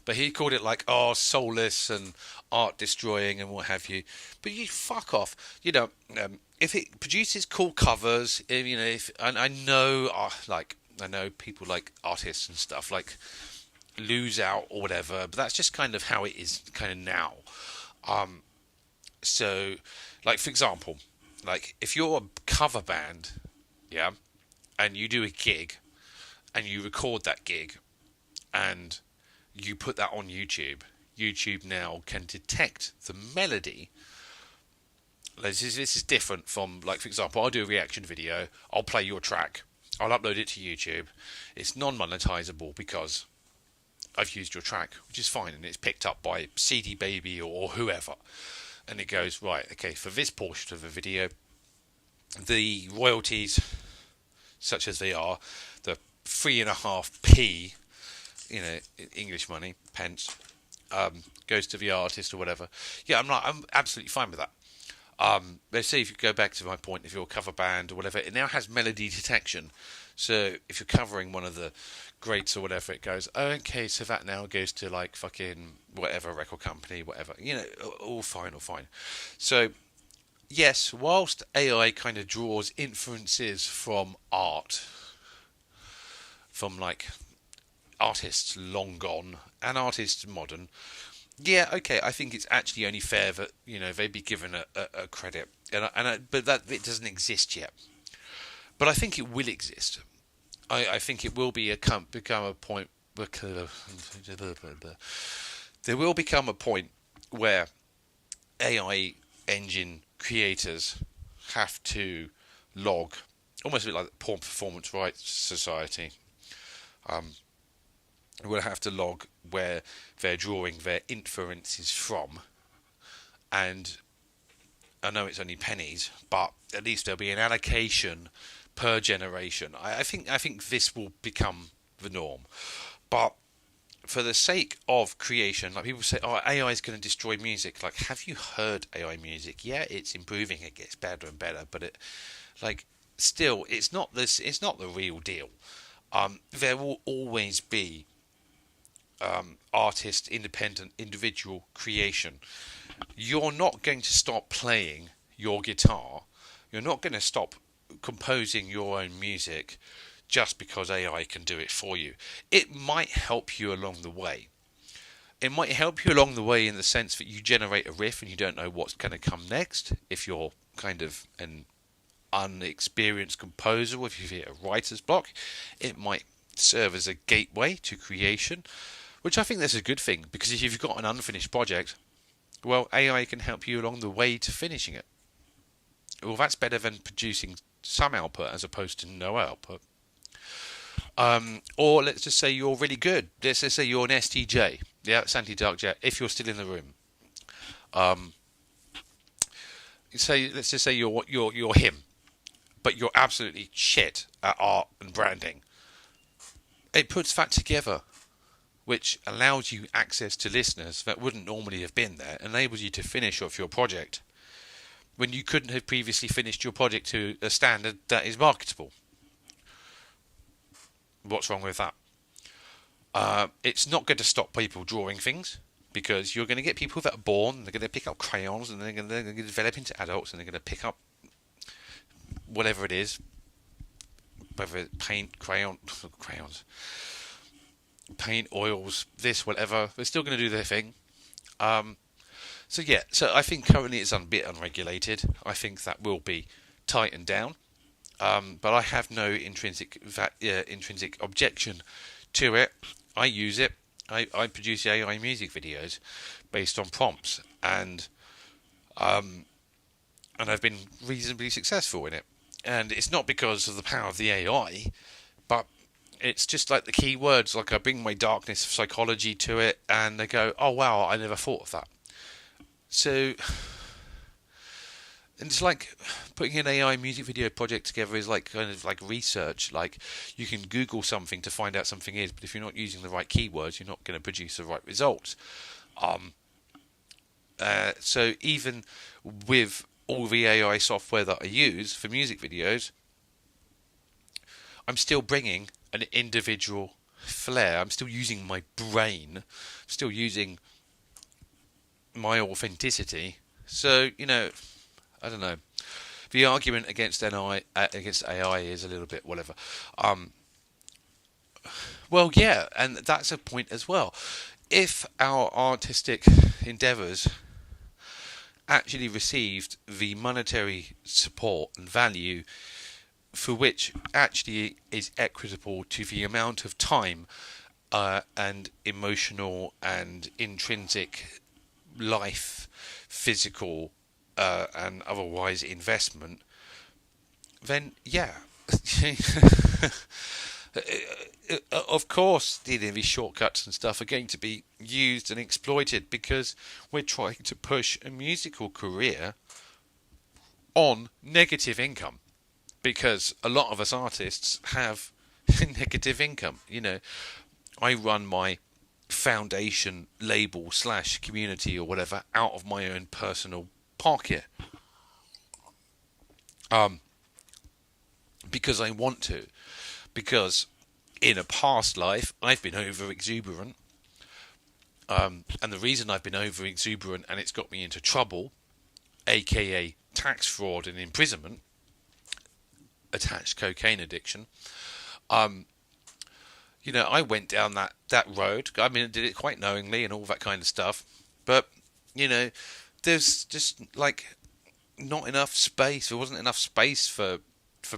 But he called it soulless and art destroying and what have you. But you fuck off. If it produces cool covers, I know people like artists and stuff lose out or whatever, but that's just kind of how it is kind of now. So for example, if you're a cover band, yeah, and you do a gig and you record that gig and you put that on YouTube now can detect the melody. This is different from, for example, I'll do a reaction video, I'll play your track, I'll upload it to YouTube. It's non-monetizable because I've used your track, which is fine, and it's picked up by CD Baby or whoever. And it goes, right, okay, for this portion of the video, the royalties, such as they are, the 3.5p, English money, pence, goes to the artist or whatever. Yeah, I'm absolutely fine with that. Let's say if you go back to my point, if you're a cover band or whatever, it now has melody detection. So if you're covering one of the greats or whatever, it goes, oh, okay, so that now goes to like fucking whatever record company, whatever, all fine, all fine. So yes, whilst AI kind of draws inferences from art, from like artists long gone and artists modern, yeah, okay, I think it's actually only fair that they be given a credit, but that it doesn't exist yet. But I think it will exist. I think it will become a point. There will become a point where AI engine creators have to log, almost a bit like the Porn Performance Rights Society. Will have to log where they're drawing their inferences from, and I know it's only pennies, but at least there'll be an allocation per generation. I think this will become the norm, but for the sake of creation, like people say, oh, AI is going to destroy music. Like, have you heard AI music? Yeah, it's improving. It gets better and better, but still, it's not this. It's not the real deal. There will always be artist, independent, individual creation. You're not going to stop playing your guitar. You're not going to stop composing your own music just because AI can do it for you. It might help you along the way. It might help you along the way in the sense that you generate a riff and you don't know what's going to come next. If you're kind of an unexperienced composer, or if you've hit a writer's block, it might serve as a gateway to creation, which I think that's a good thing, because if you've got an unfinished project, well, AI can help you along the way to finishing it. Well, that's better than producing some output as opposed to no output. Or let's just say you're really good. Let's just say you're an STJ, yeah, Santi Dark Jet, if you're still in the room. Let's just say you're him, but you're absolutely shit at art and branding. It puts that together, which allows you access to listeners that wouldn't normally have been there, enables you to finish off your project when you couldn't have previously finished your project to a standard that is marketable. What's wrong with that? It's not going to stop people drawing things, because you're going to get people that are born, they're going to pick up crayons, and they're going to develop into adults, and they're going to pick up whatever it is, whether it's paint, crayons, paint, oils, this, whatever. They're still going to do their thing. So I think currently it's a bit unregulated. I think that will be tightened down. But I have no intrinsic objection to it. I use it. I produce AI music videos based on prompts, and I've been reasonably successful in it. And it's not because of the power of the AI, but it's just like the keywords. Like, I bring my darkness of psychology to it, and they go, "Oh wow, I never thought of that." So, and it's like putting an AI music video project together is like kind of like research. Like, you can Google something to find out something is, but if you're not using the right keywords, you're not going to produce the right results. So even with all the AI software that I use for music videos, I'm still bringing an individual flair. I'm still using my brain. I'm still using my authenticity. So, I don't know. The argument against AI is a little bit whatever. Well, yeah, and that's a point as well. If our artistic endeavours actually received the monetary support and value for which actually is equitable to the amount of time and emotional and intrinsic life, physical and otherwise investment, then yeah. Of course, these shortcuts and stuff are going to be used and exploited, because we're trying to push a musical career on negative income, because a lot of us artists have negative income. I run my foundation label / community or whatever out of my own personal pocket. because I want to. Because in a past life, I've been over exuberant. And the reason I've been over exuberant and it's got me into trouble, aka tax fraud and imprisonment, attached cocaine addiction, I went down that road. I mean, I did it quite knowingly and all that kind of stuff. But, there's just not enough space. There wasn't enough space for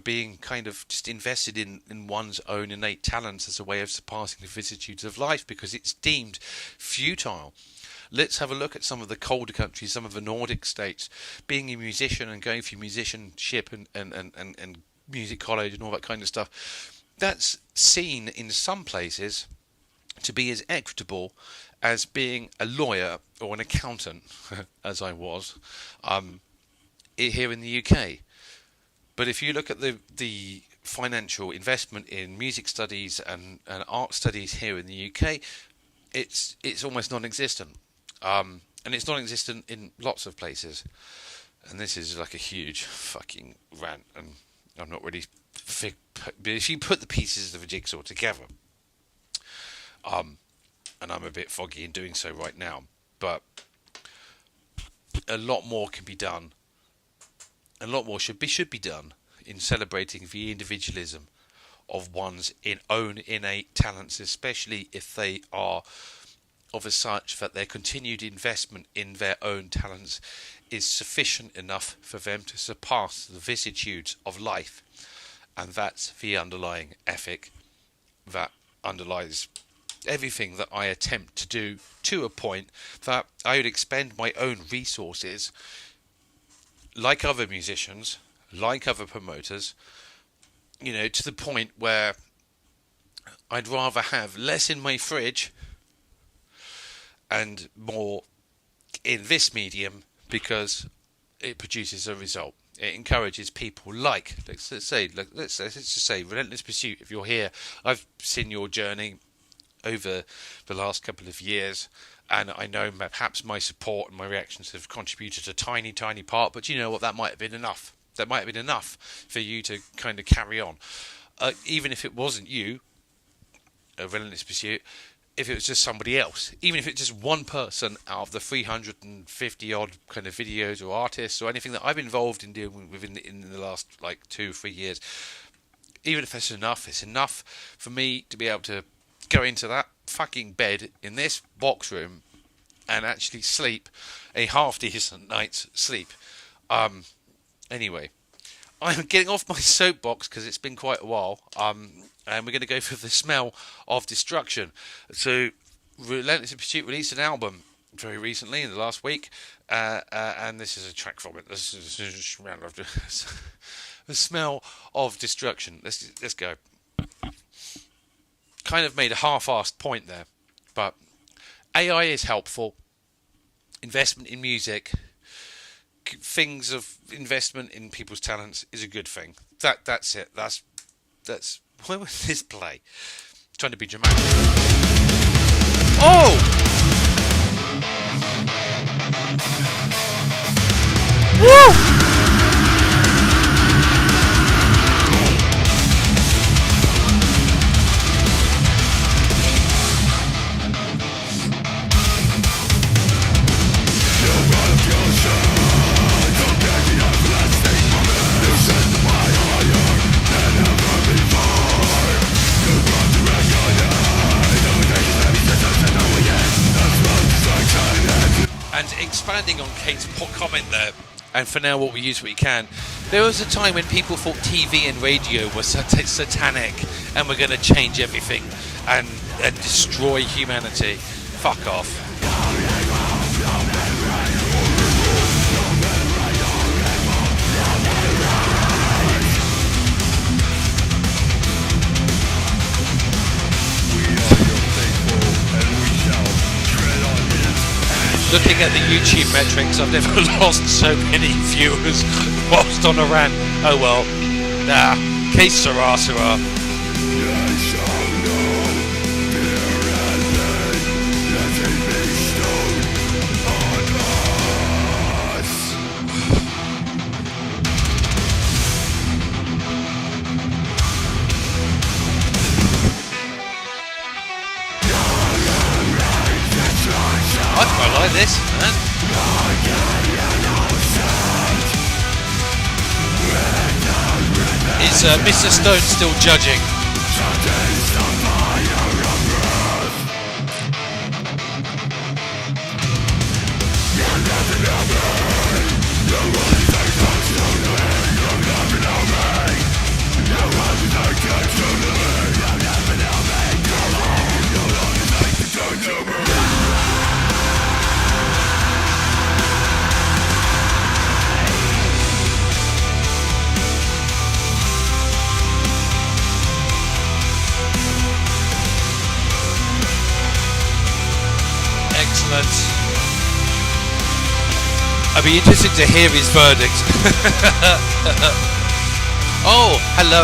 being kind of just invested in one's own innate talents as a way of surpassing the vicissitudes of life, because it's deemed futile. Let's have a look at some of the colder countries, some of the Nordic states. Being a musician and going through musicianship and music college and all that kind of stuff, that's seen in some places to be as equitable as being a lawyer or an accountant, as I was, here in the UK. But if you look at the financial investment in music studies and art studies here in the UK, it's almost non-existent. And it's non-existent in lots of places. And this is like a huge fucking rant, and I'm not really... But if you put the pieces of a jigsaw together, and I'm a bit foggy in doing so right now, but a lot more can be done. A lot more should be done in celebrating the individualism of one's own innate talents, especially if they are of a such that their continued investment in their own talents is sufficient enough for them to surpass the vicissitudes of life. And that's the underlying ethic that underlies everything that I attempt to do, to a point that I would expend my own resources, like other musicians, like other promoters, to the point where I'd rather have less in my fridge and more in this medium, because it produces a result. It encourages people like, let's just say, Relentless Pursuit. If you're here, I've seen your journey over the last couple of years, and I know perhaps my support and my reactions have contributed a tiny, tiny part, but you know what, that might have been enough. That might have been enough for you to kind of carry on. Even if it wasn't you, a Relentless Pursuit, if it was just somebody else, even if it's just one person out of the 350 odd kind of videos or artists or anything that I've been involved in dealing with in the last 2 or 3 years, even if that's enough, it's enough for me to be able to go into that fucking bed in this box room and actually sleep a half decent night's sleep. Anyway, I'm getting off my soapbox because it's been quite a while, and we're going to go for the smell of destruction. So, Relentless Pursuit released an album very recently, in the last week, and this is a track from it. This is the smell of destruction. Let's go. Kind of made a half-assed point there, but AI is helpful. Investment in music, things of investment in people's talents is a good thing. That's it. That's where was this play? Trying to be dramatic. Oh! Woo! And expanding on Kate's comment there, and for now what we use what we can, there was a time when people thought TV and radio were satanic and we're going to change everything and destroy humanity. Fuck off. Looking at the YouTube metrics, I've never lost so many viewers whilst on a rant. Oh well. Case Sarah. like this, man. Is Mr. Stone still judging? Excellent. I'd be interested to hear his verdict. Oh, hello.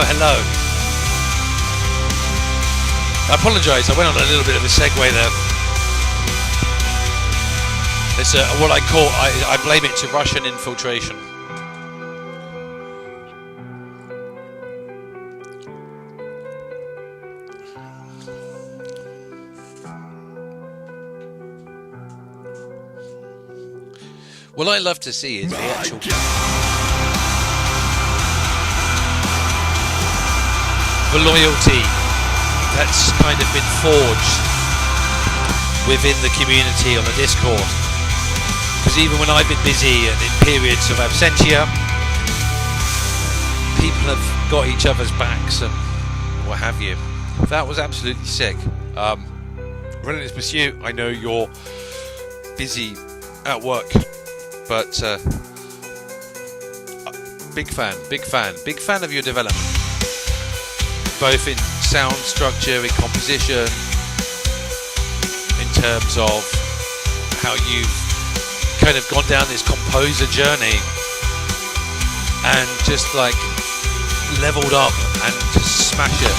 I apologise, I went on a little bit of a segue there. It's what I blame it to Russian infiltration. What I love to see is the actual the loyalty that's kind of been forged within the community on the Discord. Because even when I've been busy and in periods of absentia, people have got each other's backs and what have you. That was absolutely sick. Relentless Pursuit, I know you're busy at work, but big fan of your development, both in sound structure, in composition, in terms of how you've kind of gone down this composer journey and just like leveled up and just smash it.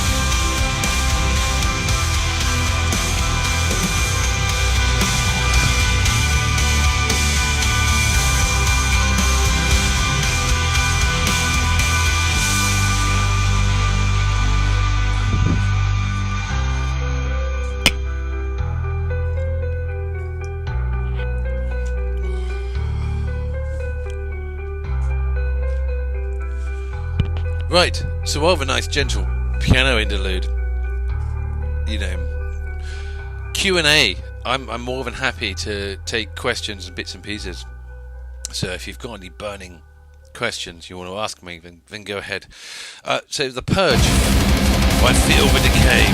Right, so while the nice gentle piano interlude, you know, Q&A, I'm more than happy to take questions and bits and pieces. So if you've got any burning questions you want to ask me, then go ahead. So The Purge by Feel the Decay.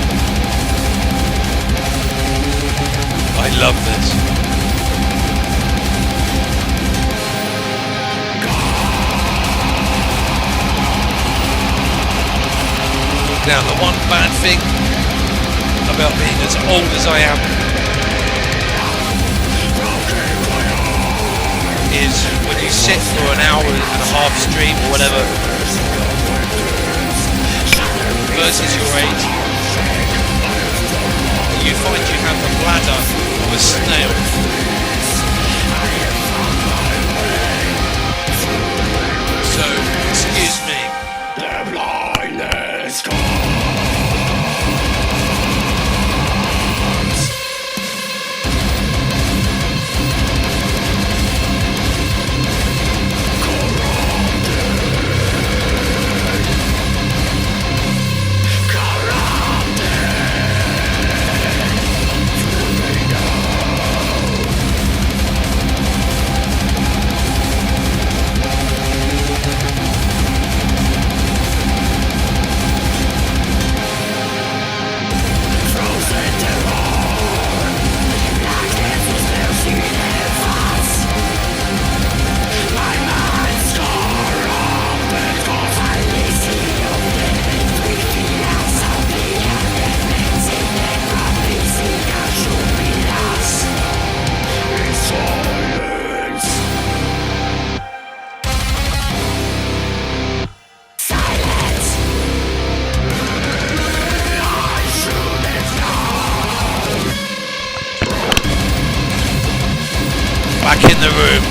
I love this. Now, the one bad thing about being as old as I am is when you sit for an hour and a half stream or whatever versus your age, you find you have the bladder of a snail. So, excuse me. Back in the room.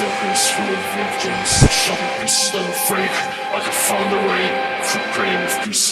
still is full of vengeance. Shut up, beast, I'm afraid. I have found a way for praying with peace.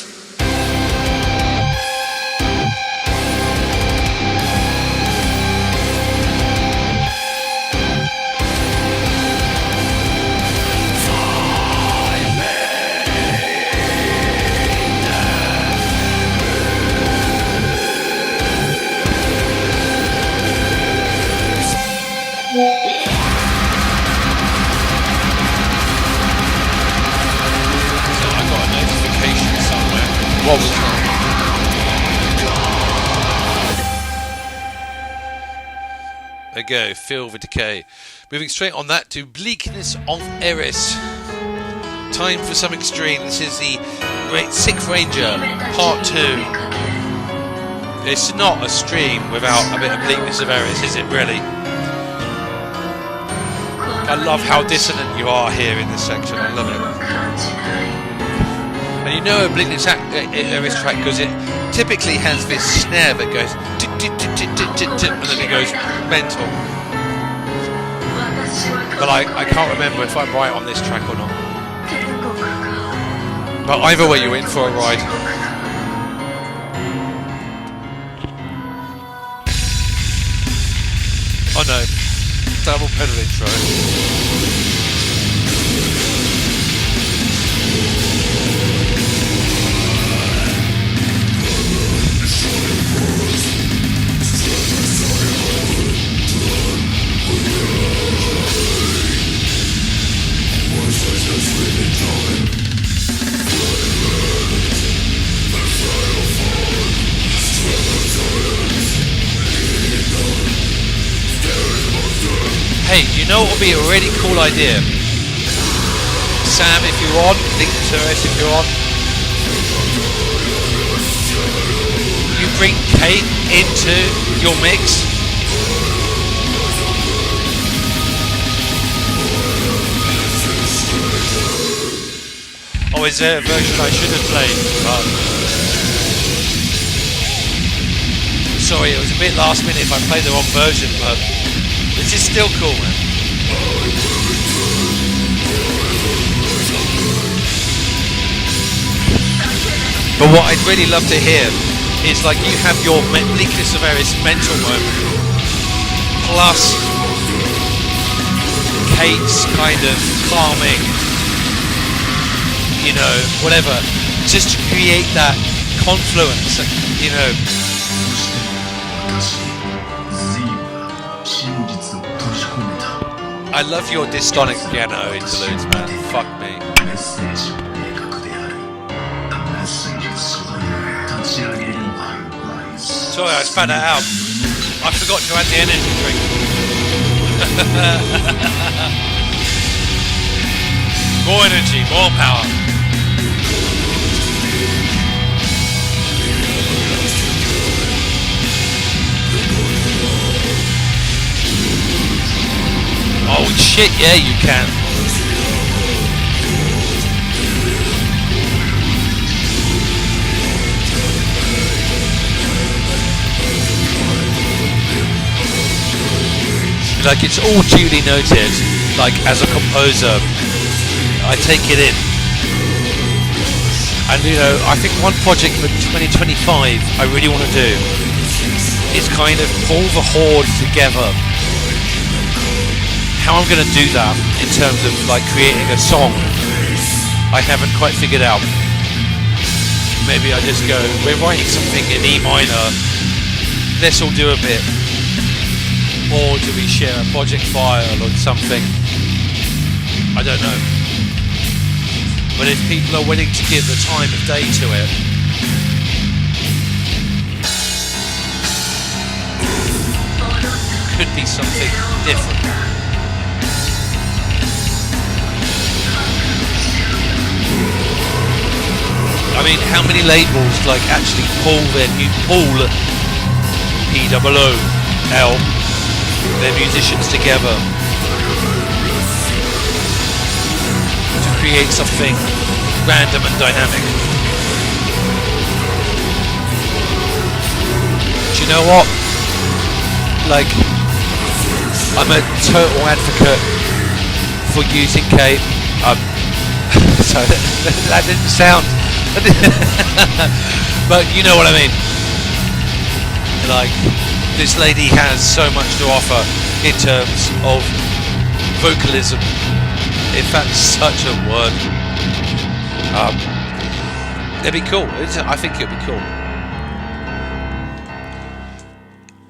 What was that? There we go, Feel the Decay. Moving straight on that to Bleakness of Eris. Time for some extreme. This is the Great Sixth Ranger, Part 2. It's not a stream without a bit of Bleakness of Eris, is it really? I love how dissonant you are here in this section, I love it. And you know a Bleakness Eris track because it typically has this snare that goes and then it goes mental. But I can't remember if I'm right on this track or not. But either way, you're in for a ride. Oh no, double pedal intro. Hey, you know what would be a really cool idea? Sam, if you're on, link to us if you're on. You bring Kate into your mix. Oh, is there a version I should have played? Sorry, it was a bit last minute if I played the wrong version, but this is still cool, man. But what I'd really love to hear is like you have your Bleakness of Eris mental moment, plus Kate's kind of calming, you know, whatever, just to create that confluence, you know. I love your dystonic piano interludes, man. Fuck me. Sorry, I spat that out. I forgot to add the energy drink. More energy, more power. Oh shit, yeah, you can. Like, it's all duly noted. Like, as a composer, I take it in. And, you know, I think one project for 2025 I really want to do is kind of pull the Horde together. How I'm going to do that in terms of like creating a song, I haven't quite figured out. Maybe I just go, we're writing something in E minor, let's all do a bit. Or do we share a project file or something? I don't know. But if people are willing to give the time of day to it, could be something different. I mean, how many labels like actually pull their P-O-O-L, their musicians together to create something random and dynamic? Do you know what? Like, I'm a total advocate for using Kate. So that didn't sound, but you know what I mean. Like, this lady has so much to offer in terms of vocalism, if that's such a word. It'd be cool. I think it'd be cool.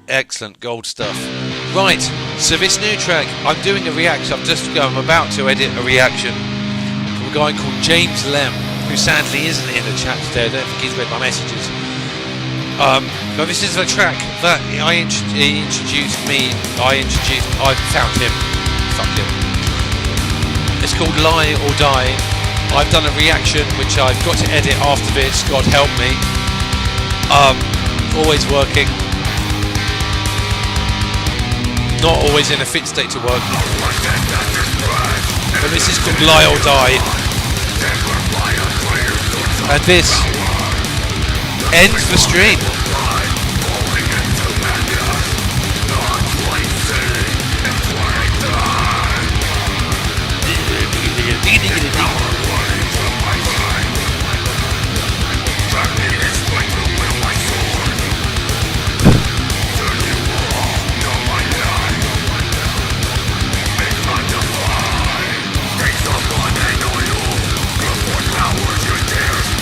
Excellent, gold stuff. Right, so this new track, I'm doing a reaction. I'm about to edit a reaction from a guy called James Lem, who sadly isn't in the chat today. I don't think he's read my messages. But this is a track that I found him. Fuck him. It's called Lie or Die. I've done a reaction which I've got to edit after this. God help me. Always working. Not always in a fit state to work. But this is called Lie or Die. And this ends the stream.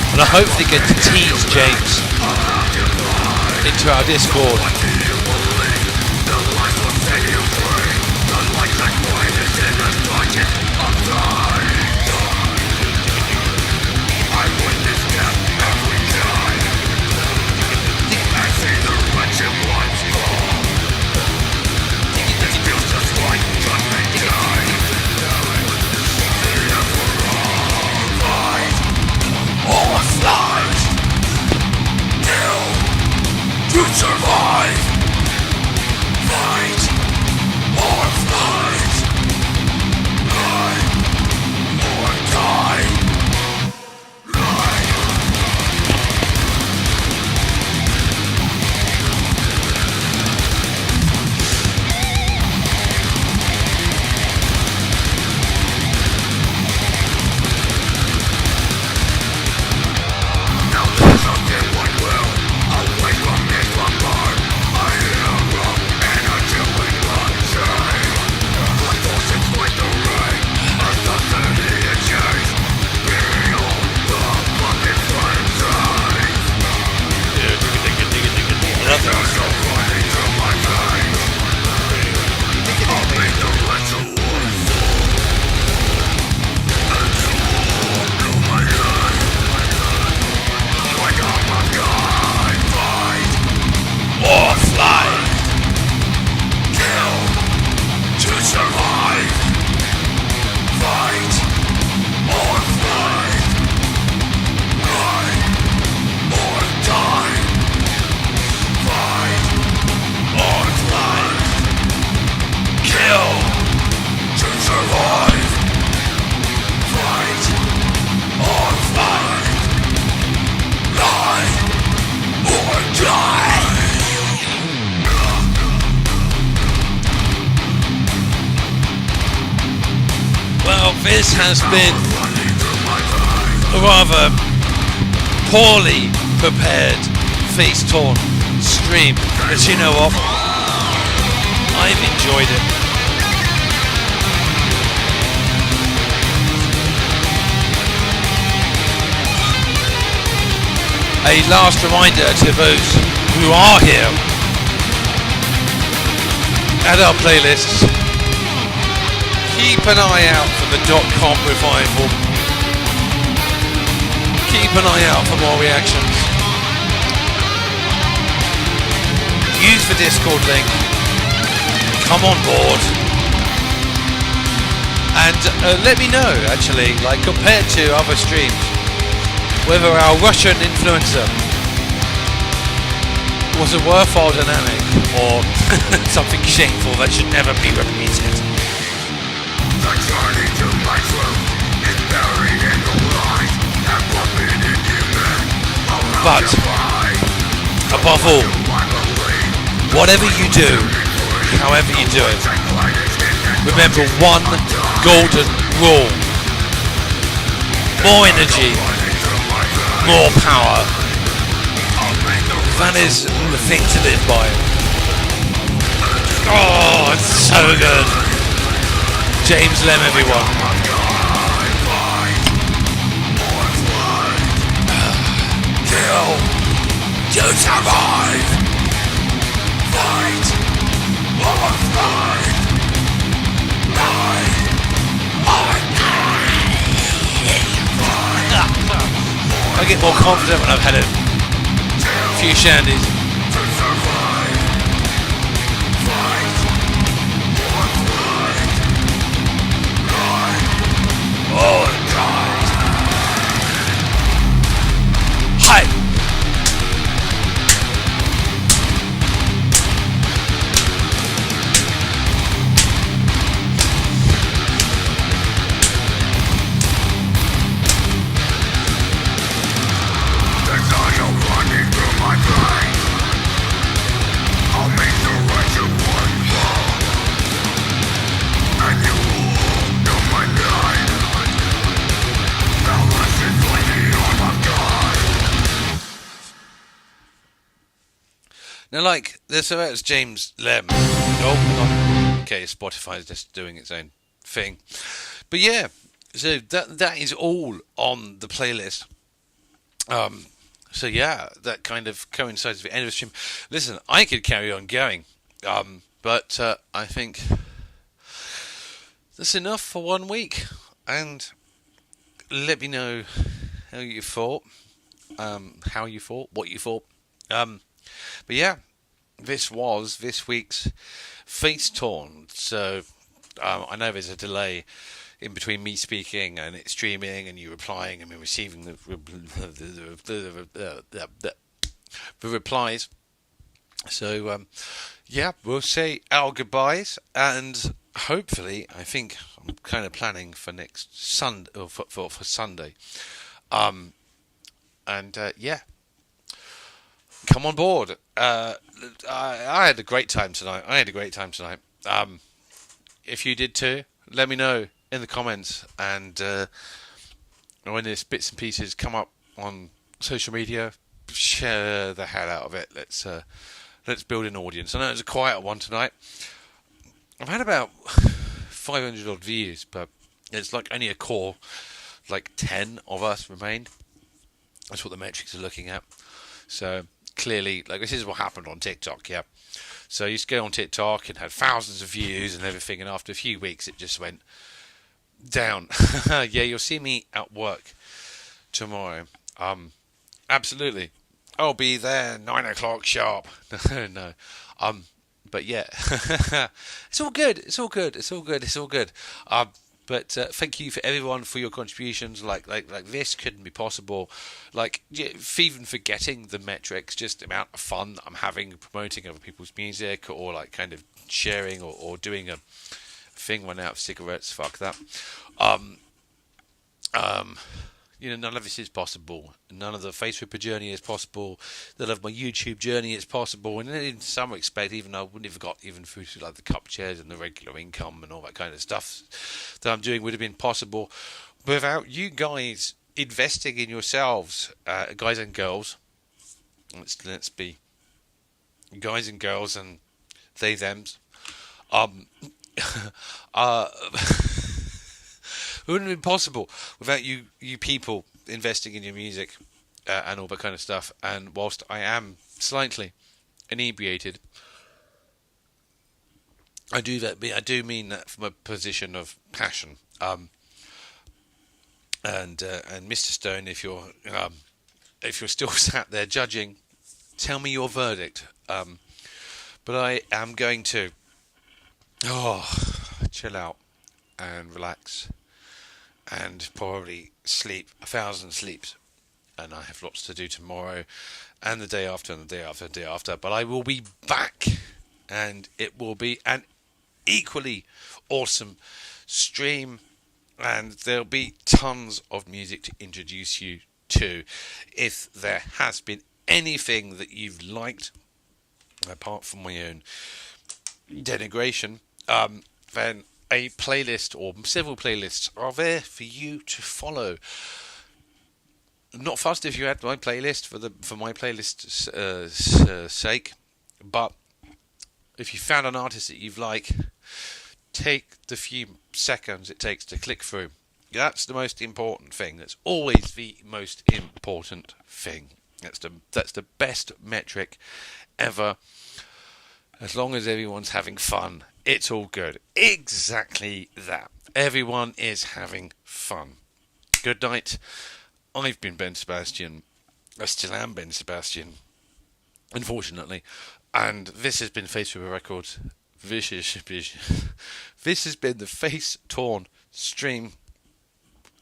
And I hopefully get to tease James into our Discord.
Survive, fight, or flight, lie, or die, lie. Now there's something one will away from this one part.
This has been a rather poorly prepared Face Torn stream, but you know what? I've enjoyed it. A last reminder to those who are here at our playlists. Keep an eye out for the .com revival. Keep an eye out for more reactions. Use the Discord link. Come on board. And let me know, actually, like compared to other streams, whether our Russian influencer was a worthwhile dynamic or something shameful that should never be repeated. But above all, whatever you do, however you do it, Remember one golden rule. More energy, more power. That is the thing to live by. Oh, it's so good. James Lem, everyone. Kill to survive. Fight or flight. I get more confident when I've had a few shandies. Hi. Now, like, so that's James Lem. Oh, okay, Spotify is just doing its own thing. But yeah, so that is all on the playlist. So yeah, that kind of coincides with the end of the stream. Listen, I could carry on going, but I think that's enough for 1 week. And let me know how you thought, what you thought. But yeah, this was this week's Face Torn. So I know there's a delay in between me speaking and it streaming and you replying and me receiving the replies. So yeah, we'll say our goodbyes, and hopefully, I think I'm kind of planning for next Sunday for Sunday. Yeah. Come on board. I had a great time tonight. If you did too, let me know in the comments. And when there's bits and pieces come up on social media, share the hell out of it. Let's build an audience. I know it was a quiet one tonight. I've had about 500 odd views, but it's like only a core, like 10 of us remained. That's what the metrics are looking at. So clearly, like, this is what happened on TikTok, yeah. So you used to go on TikTok and had thousands of views and everything, and after a few weeks it just went down. Yeah, you'll see me at work tomorrow. Absolutely. I'll be there 9 o'clock sharp. No. But yeah. It's all good. But thank you for everyone for your contributions. Like this couldn't be possible. Like, even forgetting the metrics, just the amount of fun that I'm having promoting other people's music, or like kind of sharing or doing a thing run out of cigarettes. Fuck that. None of this is possible. None of the Face Ripper journey is possible. None of my YouTube journey is possible. And in some respect, even I wouldn't have got even through to like the cup chairs and the regular income and all that kind of stuff that I'm doing would have been possible without you guys investing in yourselves, guys and girls. Let's be guys and girls and they thems. It wouldn't have been possible without you people investing in your music and all that kind of stuff. And whilst I am slightly inebriated, I do mean that from a position of passion. And Mr. Stone, if you're still sat there judging, tell me your verdict. But I am going to chill out and relax. And probably sleep 1,000 sleeps, and I have lots to do tomorrow, and the day after, and the day after, and the day after. But I will be back, and it will be an equally awesome stream, and there'll be tons of music to introduce you to. If there has been anything that you've liked, apart from my own denigration, then a playlist or several playlists are there for you to follow. Not fussed if you add my playlist for my playlist's sake, but if you found an artist that you like, take the few seconds it takes to click through. That's the most important thing. That's always the most important thing. That's the best metric ever. As long as everyone's having fun, it's all good. Exactly that. Everyone is having fun. Good night. I've been Ben Sebastian. I still am Ben Sebastian, unfortunately. And this has been Face Ripper Records. This has been the Face Torn stream.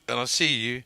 And I'll see you